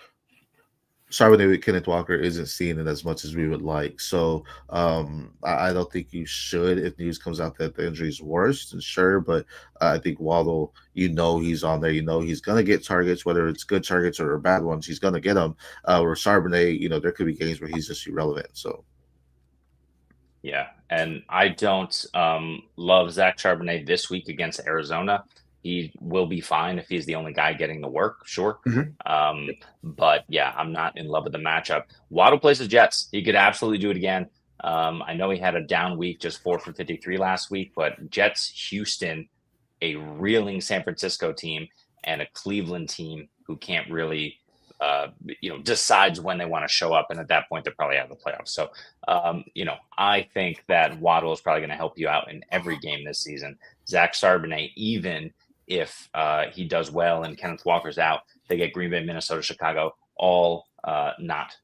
Charbonnet with Kenneth Walker isn't seeing it as much as we would like. So I don't think you should. If news comes out that the injury is worse, then sure. But I think Waddle, he's on there. He's going to get targets, whether it's good targets or bad ones. He's going to get them. Where Charbonnet, there could be games where he's just irrelevant. So. Yeah, and I don't love Zach Charbonnet this week against Arizona. He will be fine if he's the only guy getting the work, sure. But yeah, I'm not in love with the matchup. Waddle plays the Jets. He could absolutely do it again. I know he had a down week, just 4 for 53 last week, but Jets, Houston, a reeling San Francisco team, and a Cleveland team who can't really decides when they want to show up. And at that point, they're probably out of the playoffs. So, I think that Waddle is probably going to help you out in every game this season. Zach Charbonnet, even if he does well and Kenneth Walker's out, they get Green Bay, Minnesota, Chicago, all not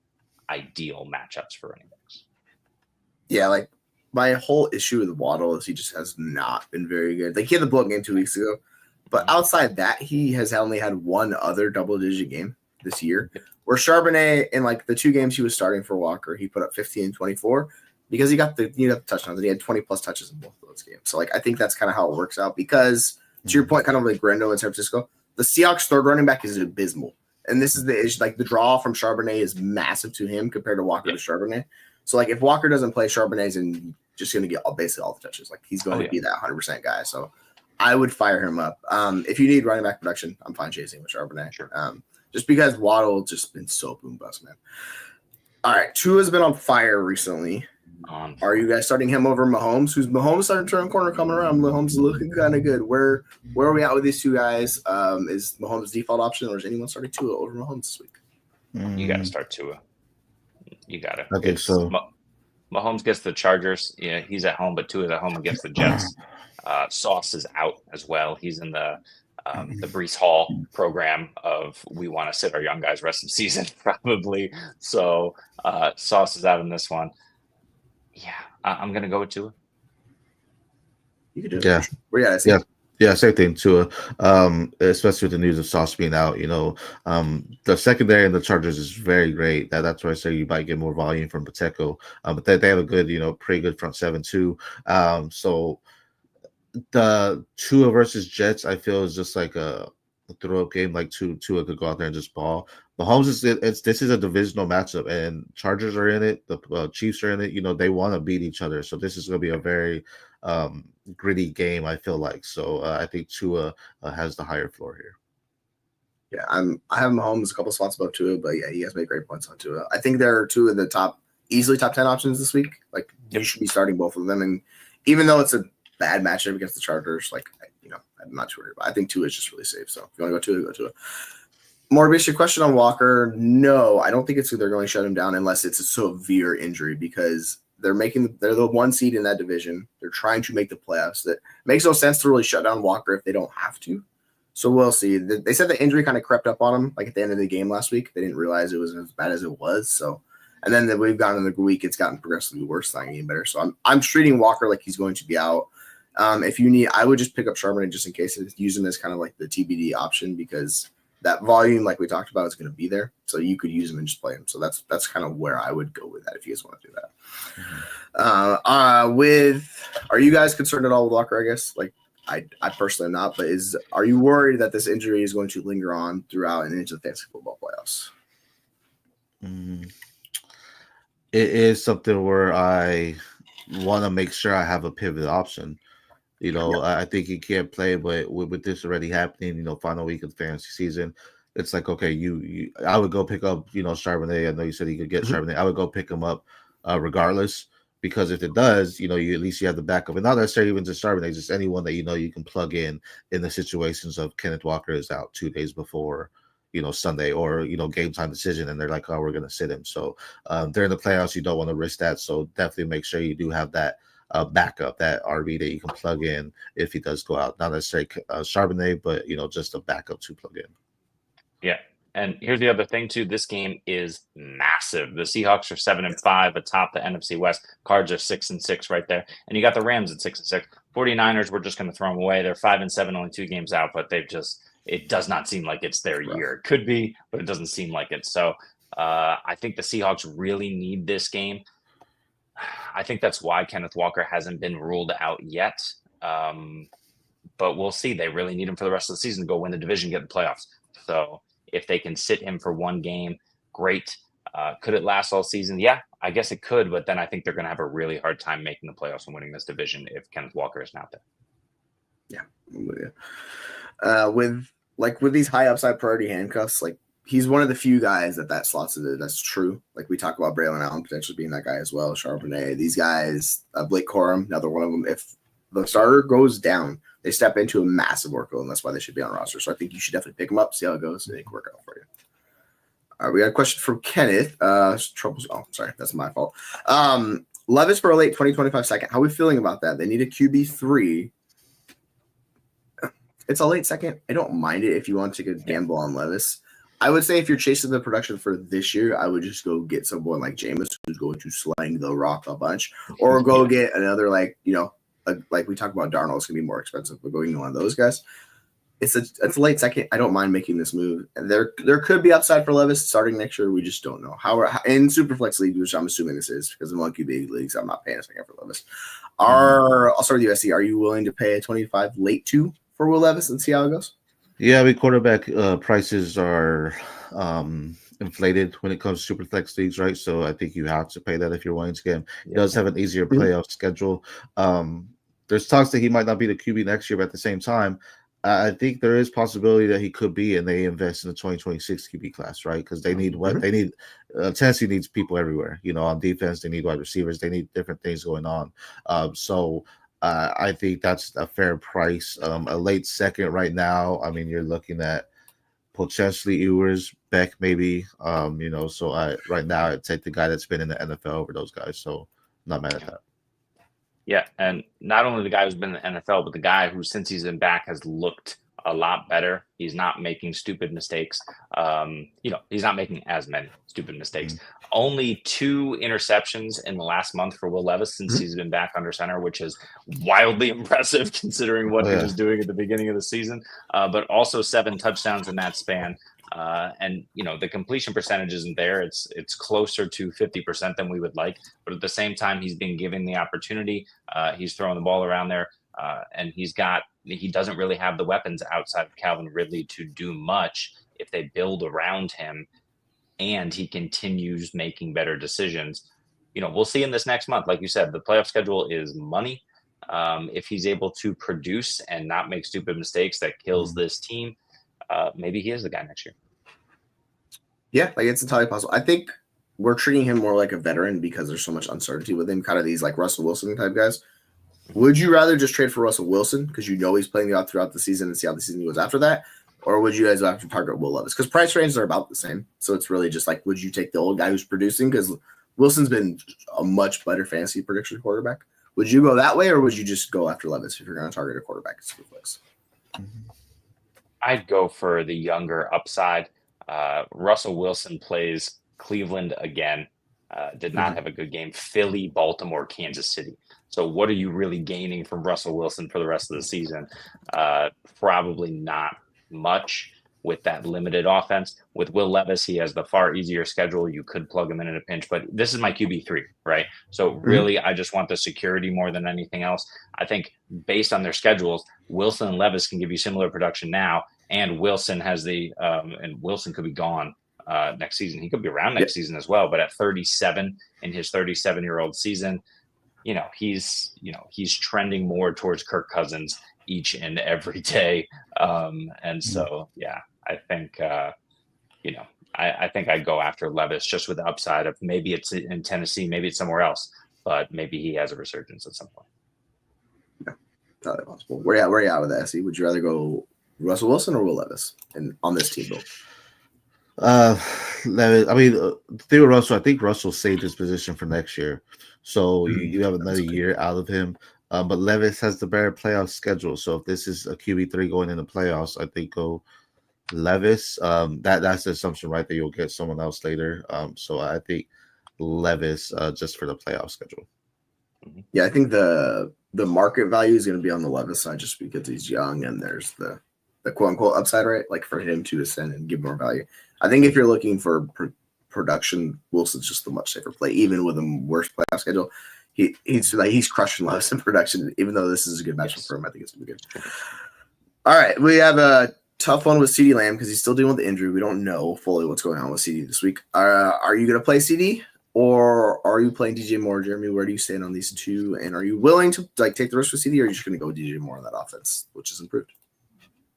ideal matchups for running backs. Yeah, like my whole issue with Waddle is he just has not been very good. Like he had the blowout game 2 weeks ago, but outside that, he has only had one other double-digit game this year, where Charbonnet in like the 2 games he was starting for Walker, he put up 15 and 24 because he got the touchdowns and he had 20 plus touches in both of those games. So like I think that's kind of how it works out because to your point, kind of like Grendo in San Francisco, the Seahawks third running back is abysmal. And this is the issue, like the draw from Charbonnet is massive to him compared to Walker to Charbonnet. So like if Walker doesn't play, Charbonnet's just going to get basically all the touches. Like he's going to be that 100% guy. So I would fire him up. If you need running back production, I'm fine chasing with Charbonnet. Sure. Just because Waddle just been so boom bust, man. All right, Tua's been on fire recently. Are you guys starting him over Mahomes? Who's Mahomes starting to turn a corner coming around? Mahomes is looking kind of good. Where are we at with these two guys? Is Mahomes default option, or is anyone starting Tua over Mahomes this week? You got to start Tua. You got to. Okay, so Mahomes gets the Chargers. Yeah, he's at home, but Tua's at home against the Jets. Sauce is out as well. He's in the Breece Hall program of we want to sit our young guys rest of season probably. So Sauce is out in this one. Yeah, I'm going to go with Tua. You could do it. Yeah, same thing, Tua. Especially with the news of Sauce being out, the secondary in the Chargers is very great. That's why I say you might get more volume from Pacheco. But they have a good, pretty good front seven too. So the Tua versus Jets, I feel is just like a throw-up game. Like Tua could go out there and just ball. Mahomes this is a divisional matchup, and Chargers are in it. The Chiefs are in it. They want to beat each other, so this is going to be a very gritty game. I feel like so. I think Tua has the higher floor here. Yeah, I have Mahomes a couple spots above Tua, but yeah, he has made great points on Tua. I think there are two of the easily top 10 options this week. Like you should be starting both of them, and even though it's a bad matchup against the Chargers, like I'm not too worried about. I think Tua is just really safe. So if you want to go Tua. More basic question on Walker. No, I don't think they're going to shut him down unless it's a severe injury because they're the 1 seed in that division. They're trying to make the playoffs. That makes no sense to really shut down Walker if they don't have to. So we'll see. They said the injury kind of crept up on him like at the end of the game last week. They didn't realize it was as bad as it was. So, and then we've gotten in the week, it's gotten progressively worse, not getting better. So I'm treating Walker like he's going to be out. If you need, I would just pick up Charbonnet just in case and use him as kind of like the TBD option because that volume, like we talked about, is going to be there. So you could use him and just play him. So that's kind of where I would go with that if you guys want to do that. Are you guys concerned at all with Walker? I guess like I personally am not, but are you worried that this injury is going to linger on throughout and into the fantasy football playoffs? It is something where I want to make sure I have a pivot option. I think he can't play, but with this already happening, final week of the fantasy season, it's like, okay, I would go pick up, Charbonnet. I know you said he could get Charbonnet. I would go pick him up regardless, because if it does, you at least you have the backup. And not necessarily even just Charbonnet, just anyone that you can plug in the situations of Kenneth Walker is out 2 days before, Sunday or, game time decision. And they're like, oh, we're going to sit him. So during the playoffs, you don't want to risk that. So definitely make sure you do have that backup, that RB that you can plug in if he does go out. Not necessarily Charbonnet, but just a backup to plug in. Yeah, and here's the other thing too. This game is massive. The Seahawks are 7-5 atop the NFC West. Cards are 6-6 right there, and you got the Rams at 6-6. 49ers, we're just going to throw them away. They're 5-7, only 2 games out, but it does not seem like it's their year. It could be, but it doesn't seem like it. So I think the Seahawks really need this game. I think that's why Kenneth Walker hasn't been ruled out yet. But we'll see. They really need him for the rest of the season to go win the division, get the playoffs. So if they can sit him for one game, great. Could it last all season? Yeah, I guess it could. But then I think they're going to have a really hard time making the playoffs and winning this division if Kenneth Walker isn't out there. Yeah. With these high upside priority handcuffs, like he's one of the few guys that slots it. That's true. Like we talk about Braylon Allen potentially being that guy as well. Charbonnet, these guys, Blake Corum, another one of them. If the starter goes down, they step into a massive workload, and that's why they should be on roster. So I think you should definitely pick them up, see how it goes, and they can work out for you. All right, we got a question from Kenneth. Troubles. Oh, sorry, that's my fault. Levis for a late 2025 second. How are we feeling about that? They need a QB3. It's a late second. I don't mind it if you want to take a gamble on Levis. I would say if you're chasing the production for this year, I would just go get someone like Jameis who's going to slang the rock a bunch, or go get another like we talked about Darnold. It's gonna be more expensive, but going to one of those guys. It's a late second. I don't mind making this move. And there could be upside for Levis starting next year. We just don't know. How in Superflex League, which I'm assuming this is because in 1QB leagues, I'm not paying a second for Levis. I'll start with USC. Are you willing to pay a 25 late 2 for Will Levis and see how it goes? Yeah, quarterback prices are inflated when it comes to Superflex leagues, right? So I think you have to pay that if you're willing to get him. He does have an easier playoff schedule. There's talks that he might not be the QB next year, but at the same time, I think there is possibility that he could be, and they invest in the 2026 QB class, right? Because they need Tennessee needs people everywhere. On defense, they need wide receivers, they need different things going on. So I think that's a fair price. A late second right now. I mean, you're looking at potentially Ewers, Beck, maybe. So right now I'd take the guy that's been in the NFL over those guys. So not mad at that. Yeah, and not only the guy who's been in the NFL, but the guy who, since he's been back, has looked a lot better. He's not making stupid mistakes. He's not making as many stupid mistakes. Only 2 interceptions in the last month for Will Levis since he's been back under center, which is wildly impressive considering what he was doing at the beginning of the season. But also 7 touchdowns in that span. And the completion percentage isn't there. It's closer to 50% than we would like, but at the same time, he's been given the opportunity. He's throwing the ball around there, and he doesn't really have the weapons outside of Calvin Ridley to do much if they build around him and he continues making better decisions. We'll see in this next month. Like you said, the playoff schedule is money. If he's able to produce and not make stupid mistakes that kills this team, maybe he is the guy next year. Yeah, it's entirely possible. I think we're treating him more like a veteran because there's so much uncertainty with him, kind of these like Russell Wilson type guys. Would you rather just trade for Russell Wilson because he's playing out throughout the season and see how the season goes after that? Or would you guys have to target Will Levis? Because price ranges are about the same. So it's really just like, would you take the old guy who's producing? Because Wilson's been a much better fantasy prediction quarterback. Would you go that way, or would you just go after Levis if you're going to target a quarterback in Superflex? I'd go for the younger upside. Russell Wilson plays Cleveland again. Did not have a good game. Philly, Baltimore, Kansas City. So what are you really gaining from Russell Wilson for the rest of the season? Probably not much with that limited offense. With Will Levis, he has the far easier schedule. You could plug him in a pinch, but this is my QB3, right? So really, I just want the security more than anything else. I think based on their schedules, Wilson and Levis can give you similar production now, and Wilson has and Wilson could be gone next season. He could be around next season as well, but at 37 in his 37-year-old season, he's trending more towards Kirk Cousins each and every day. And so, I think, I think I'd go after Levis just with the upside of maybe it's in Tennessee, maybe it's somewhere else, but maybe he has a resurgence at some point. Yeah, totally possible. Where are you at with that, SE? Would you rather go Russell Wilson or Will Levis on this team build? Levis, the thing with Russell, I think Russell saved his position for next year. So you have another year out of him. But Levis has the better playoff schedule. So if this is a QB3 going in the playoffs, I think go Levis. That's the assumption, right? That you'll get someone else later. So I think Levis just for the playoff schedule. Yeah, I think the the market value is going to be on the Levis side just because he's young and there's the quote unquote upside, right? Like for him to ascend and give more value. I think if you're looking for production, Wilson's just the much safer play, even with a worse playoff schedule. He's crushing Levis in production, even though this is a good matchup for him. I think it's going to be good. All right, we have a tough one with CeeDee Lamb because he's still dealing with the injury. We don't know fully what's going on with CeeDee this week. Are you going to play CeeDee or are you playing DJ Moore? Jeremy, where do you stand on these two? And are you willing to take the risk with CeeDee, or are you just going to go DJ Moore on that offense, which is improved?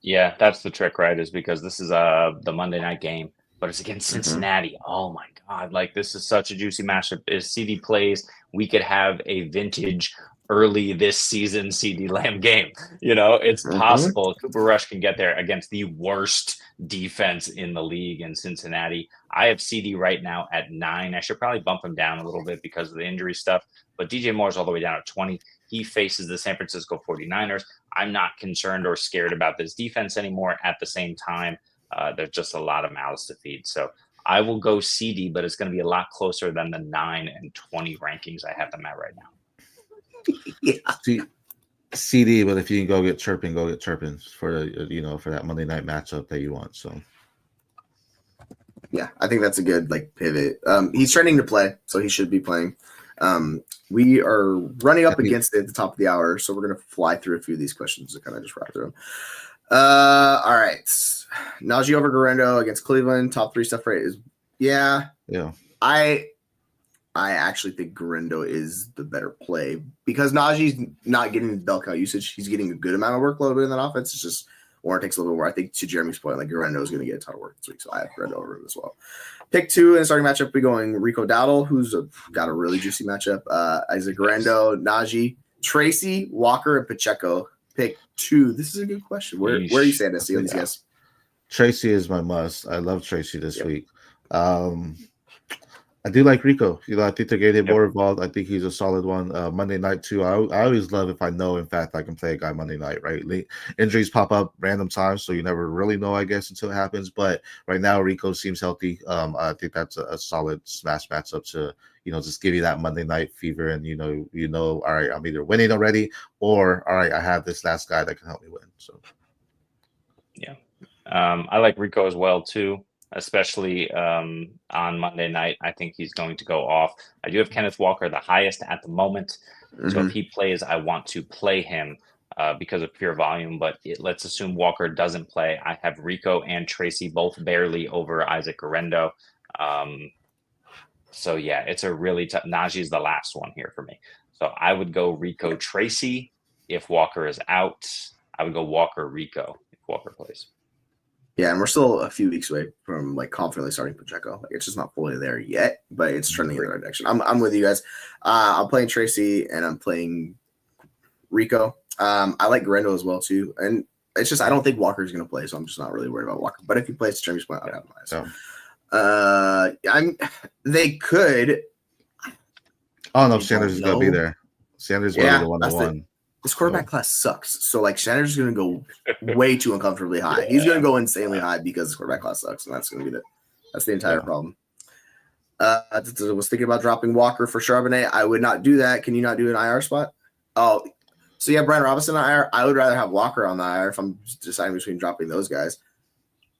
Yeah, that's the trick, right? Is because this is the Monday night game, but it's against Cincinnati. Oh my God. Like this is such a juicy matchup. If CeeDee plays, we could have a vintage early this season CeeDee Lamb game. It's possible Cooper Rush can get there against the worst defense in the league in Cincinnati. I have CeeDee right now at 9. I should probably bump him down a little bit because of the injury stuff, but DJ Moore's all the way down at 20. He faces the San Francisco 49ers. I'm not concerned or scared about this defense anymore. At the same time, there's just a lot of mouths to feed. So I will go CeeDee, but it's going to be a lot closer than the 9 and 20 rankings I have them at right now. Yeah. CeeDee, but if you can go get Chirpin for for that Monday night matchup that you want. So yeah, I think that's a good pivot. He's training to play, so he should be playing. We are running up against it at the top of the hour, so we're going to fly through a few of these questions to kind of just wrap through them. All right. Najee over Garendo against Cleveland. Top 3 stuff rate is, yeah. I actually think Garendo is the better play because Najee's not getting the bell cow usage. He's getting a good amount of workload in that offense. It's just Warren takes a little bit more. I think to Jeremy's point, Garendo is going to get a ton of work this week, so I have Garendo over him as well. Pick 2 in the starting matchup, we're going Rico Dowdle, who's got a really juicy matchup. Isaac Garendo, Najee, Tracy, Walker, and Pacheco. Pick 2. This is a good question. Where are you saying this? See these guys? Tracy is my must. I love Tracy this week. I do like Rico. I think they're getting more involved. I think he's a solid one. Monday night too. I always love if I know, in fact, I can play a guy Monday night, right? Injuries pop up random times, so you never really know, I guess, until it happens. But right now, Rico seems healthy. I think that's a solid smash matchup to, just give you that Monday night fever. And, all right, I'm either winning already or, all right, I have this last guy that can help me win. So, yeah. I like Rico as well, too. Especially on Monday night. I think he's going to go off. I do have Kenneth Walker the highest at the moment. So if he plays, I want to play him because of pure volume. But let's assume Walker doesn't play. I have Rico and Tracy both barely over Isaac Garendo. So, yeah, it's a really tough. Najee's the last one here for me. So I would go Rico Tracy if Walker is out. I would go Walker Rico if Walker plays. Yeah, and we're still a few weeks away from confidently starting Pacheco. It's just not fully there yet, but it's trending in the right direction. I'm with you guys. I'm playing Tracy and I'm playing Rico. I like Garendo as well too, and it's just I don't think Walker's going to play, so I'm just not really worried about Walker. But if he plays, Jeremy's point, I'd have him. They could. Oh no, Sanders is going to be there. Sanders will be the 1-1. This quarterback class sucks. So Sanders is going to go way too uncomfortably high. He's going to go insanely high because this quarterback class sucks, and that's going to be that's the entire problem. I was thinking about dropping Walker for Charbonnet. I would not do that. Can you not do an IR spot? Oh, so you have Brian Robinson on IR. I would rather have Walker on the IR if I'm deciding between dropping those guys.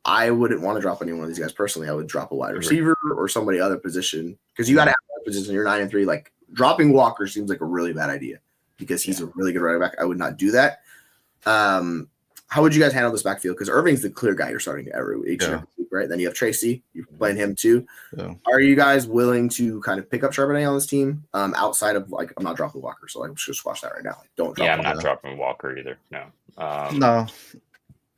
I wouldn't want to drop any one of these guys personally. I would drop a wide receiver or somebody other position because you got to have that position. You're 9-3. Dropping Walker seems like a really bad idea. Because he's a really good running back. I would not do that. How would you guys handle this backfield? Because Irving's the clear guy you're starting every week, right? Then you have Tracy. You're playing him too. Yeah. Are you guys willing to kind of pick up Charbonnet on this team outside of I'm not dropping Walker, so let's just watch that right now. Don't drop I'm not dropping Walker either. No. No.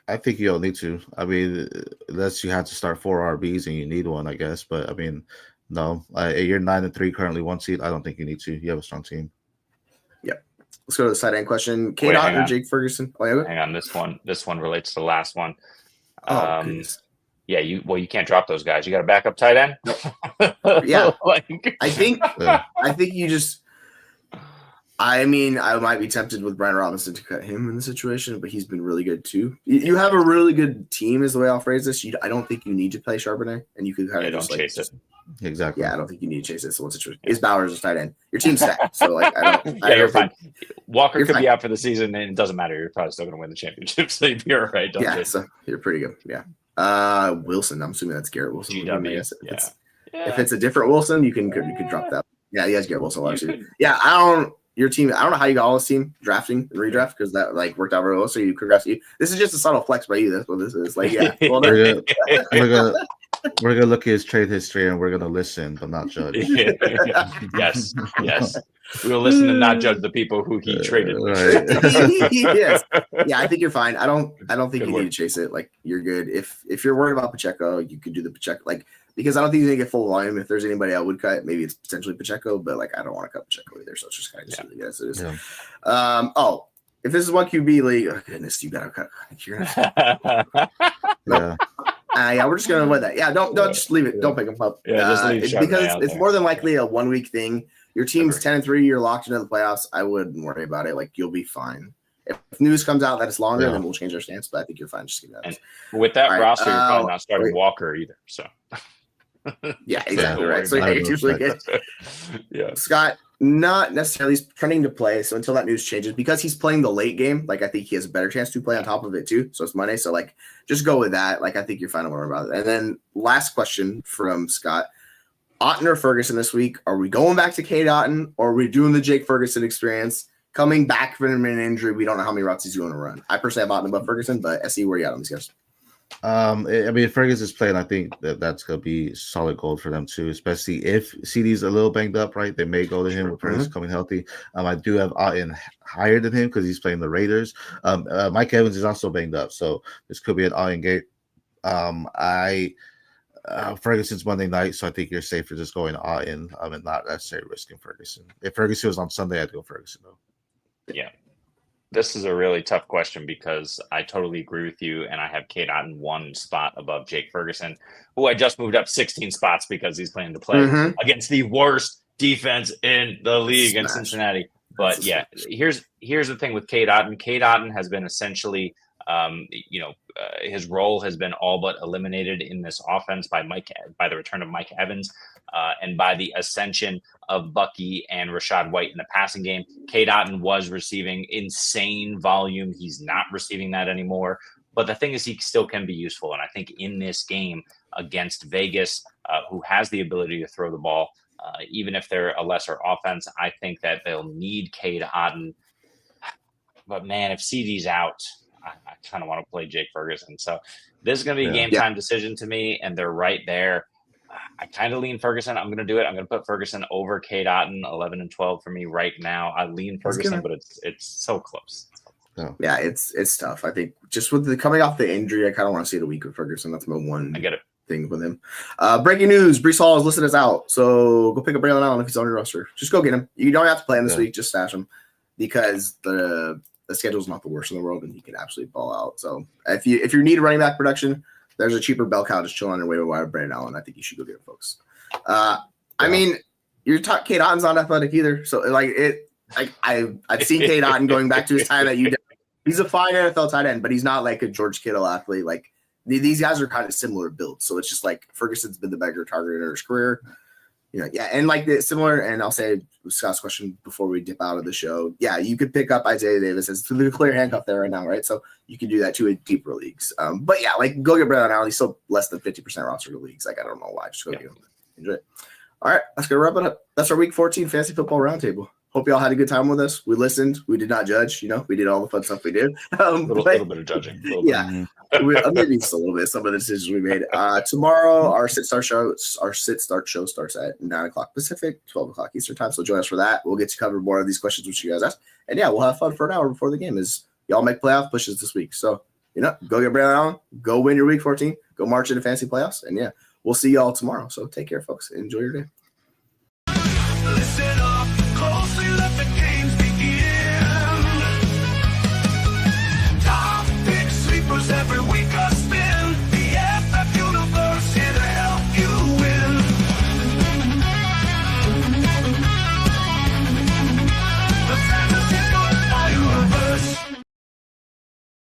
I think you don't need to. I mean, unless you have to start 4 RBs and you need one, I guess. But I mean, no. You're 9-3 currently, 1 seed. I don't think you need to. You have a strong team. Let's go to the side end question. K-Dot or Jake Ferguson? Hang on, this one relates to the last one. Yeah, you can't drop those guys. You got a backup tight end? Yeah. I think you just I might be tempted with Brian Robinson to cut him in the situation, but he's been really good too. You have a really good team is the way I'll phrase this. I don't think you need to play Charbonnet, and you could kind of chase it. Exactly. Yeah, I don't think you need to chase this one situation. Is Bowers a tight end? Your team's stacked, so like I don't. Yeah, you're fine. Walker you're could fine. be out for the season, and it doesn't matter. You're probably still going to win the championship, so you'd be all right. Don't Yeah, you? so you're pretty good. Yeah. Wilson. I'm assuming that's Garrett Wilson. GW. If it's a different Wilson, you could drop that. Yeah, he has Garrett Wilson a lot too. Yeah, I don't know how you got all this team drafting and redraft because that like worked out really well. So congrats to you. This is just a subtle flex by you. That's what this is. Like, yeah. Well, we're gonna look at his trade history and we're gonna listen but not judge. Yes. We will listen and not judge the people who he traded. Right. Yes. Yeah, I think you're fine. I don't think you need to chase it. Like you're good. If you're worried about Pacheco, you could do the Pacheco because I don't think he's gonna get full volume. If there's anybody I would cut, maybe it's potentially Pacheco, but like I don't want to cut Pacheco either. So it's just kind of just as it is. Yeah. If this is one QB league, oh goodness, you gotta cut. Yeah, we're just gonna avoid that. Yeah, don't just leave it. Don't pick them up. Yeah, just leave because it's more than likely a 1 week thing. Your team's 10-3. You're locked into the playoffs. I wouldn't worry about it. Like you'll be fine. If news comes out that it's longer, then we'll change our stance. But I think you're fine. Just give that. And with that roster, you're probably not starting Walker either. So yeah, exactly right. So it's usually good. Yeah, Scott, not necessarily trending to play. So until that news changes, because he's playing the late game, like I think he has a better chance to play on top of it too. So it's Monday. So like just go with that. Like I think you're fine. Don't worry about it. And then last question from Scott. Otten or Ferguson this week? Are we going back to Cade Otten or are we doing the Jake Ferguson experience? Coming back from an injury, we don't know how many routes he's going to run. I personally have Otten above Ferguson, but SE, where are you at on these guys? I mean, if Ferguson's playing, I think that's going to be solid gold for them too, especially if CD's a little banged up, right? They may go to him with Ferguson coming healthy. I do have Otten higher than him because he's playing the Raiders. Mike Evans is also banged up, so this could be an Otten gate. Ferguson's Monday night, so I think you're safer just going Otten and not necessarily risking Ferguson. If Ferguson was on Sunday, I'd go Ferguson though. Yeah. This is a really tough question because I totally agree with you, and I have Cade Otten 1 spot above Jake Ferguson, who I just moved up 16 spots because he's planning to play against the worst defense in the league in Cincinnati. But yeah, here's the thing with Cade Otten. Cade Otten has been essentially, his role has been all but eliminated in this offense by the return of Mike Evans and by the ascension of Bucky and Rachaad White in the passing game. Cade Otten was receiving insane volume. He's not receiving that anymore. But the thing is, he still can be useful. And I think in this game against Vegas, who has the ability to throw the ball, even if they're a lesser offense, I think that they'll need Cade Otten. But man, if CD's out, I kind of want to play Jake Ferguson. So this is going to be a game time decision to me, and they're right there. I kind of lean Ferguson. I'm going to do it. I'm going to put Ferguson over Cade Otten, 11 and 12 for me right now. I lean Ferguson, but it's so close. Yeah, it's tough. I think just with the coming off the injury, I kind of want to see it a week with Ferguson. That's my one thing with him. Breaking news, Breece Hall is listed as out. So go pick up Braylon Allen if he's on your roster. Just go get him. You don't have to play him this week. Just stash him because the schedule's not the worst in the world and he can absolutely ball out. So if you need running back production, there's a cheaper bell cow just chilling on your waiver wire, Brandon Allen. I think you should go get him, folks. I mean, you're talking Cade Otten's not athletic either. So I've seen Cade Otten going back to his time at UW. He's a fine NFL tight end, but he's not like a George Kittle athlete. Like these guys are kind of similar builds. So it's just like Ferguson's been the bigger target in his career. And like similar. And I'll say Scott's question before we dip out of the show. Yeah, you could pick up Isaiah Davis as the clear handcuff there right now, right? So you can do that too in deeper leagues. But yeah, like go get Brandon Allen. He's still less than 50% roster to leagues. Like I don't know why. Just go get him. Enjoy it. All right, let's go wrap it up. That's our Week 14 Fantasy Football Roundtable. Hope y'all had a good time with us. We listened. We did not judge. We did all the fun stuff we did. A little bit of judging. Maybe just a little bit. Some of the decisions we made. Tomorrow, our sit start show starts at 9:00 Pacific, 12:00 Eastern time. So join us for that. We'll get to cover more of these questions which you guys asked. And yeah, we'll have fun for an hour before the game. As y'all make playoff pushes this week. So go get Brandon Allen. Go win your Week 14. Go march into fantasy playoffs. And yeah, we'll see y'all tomorrow. So take care, folks. Enjoy your day. Listen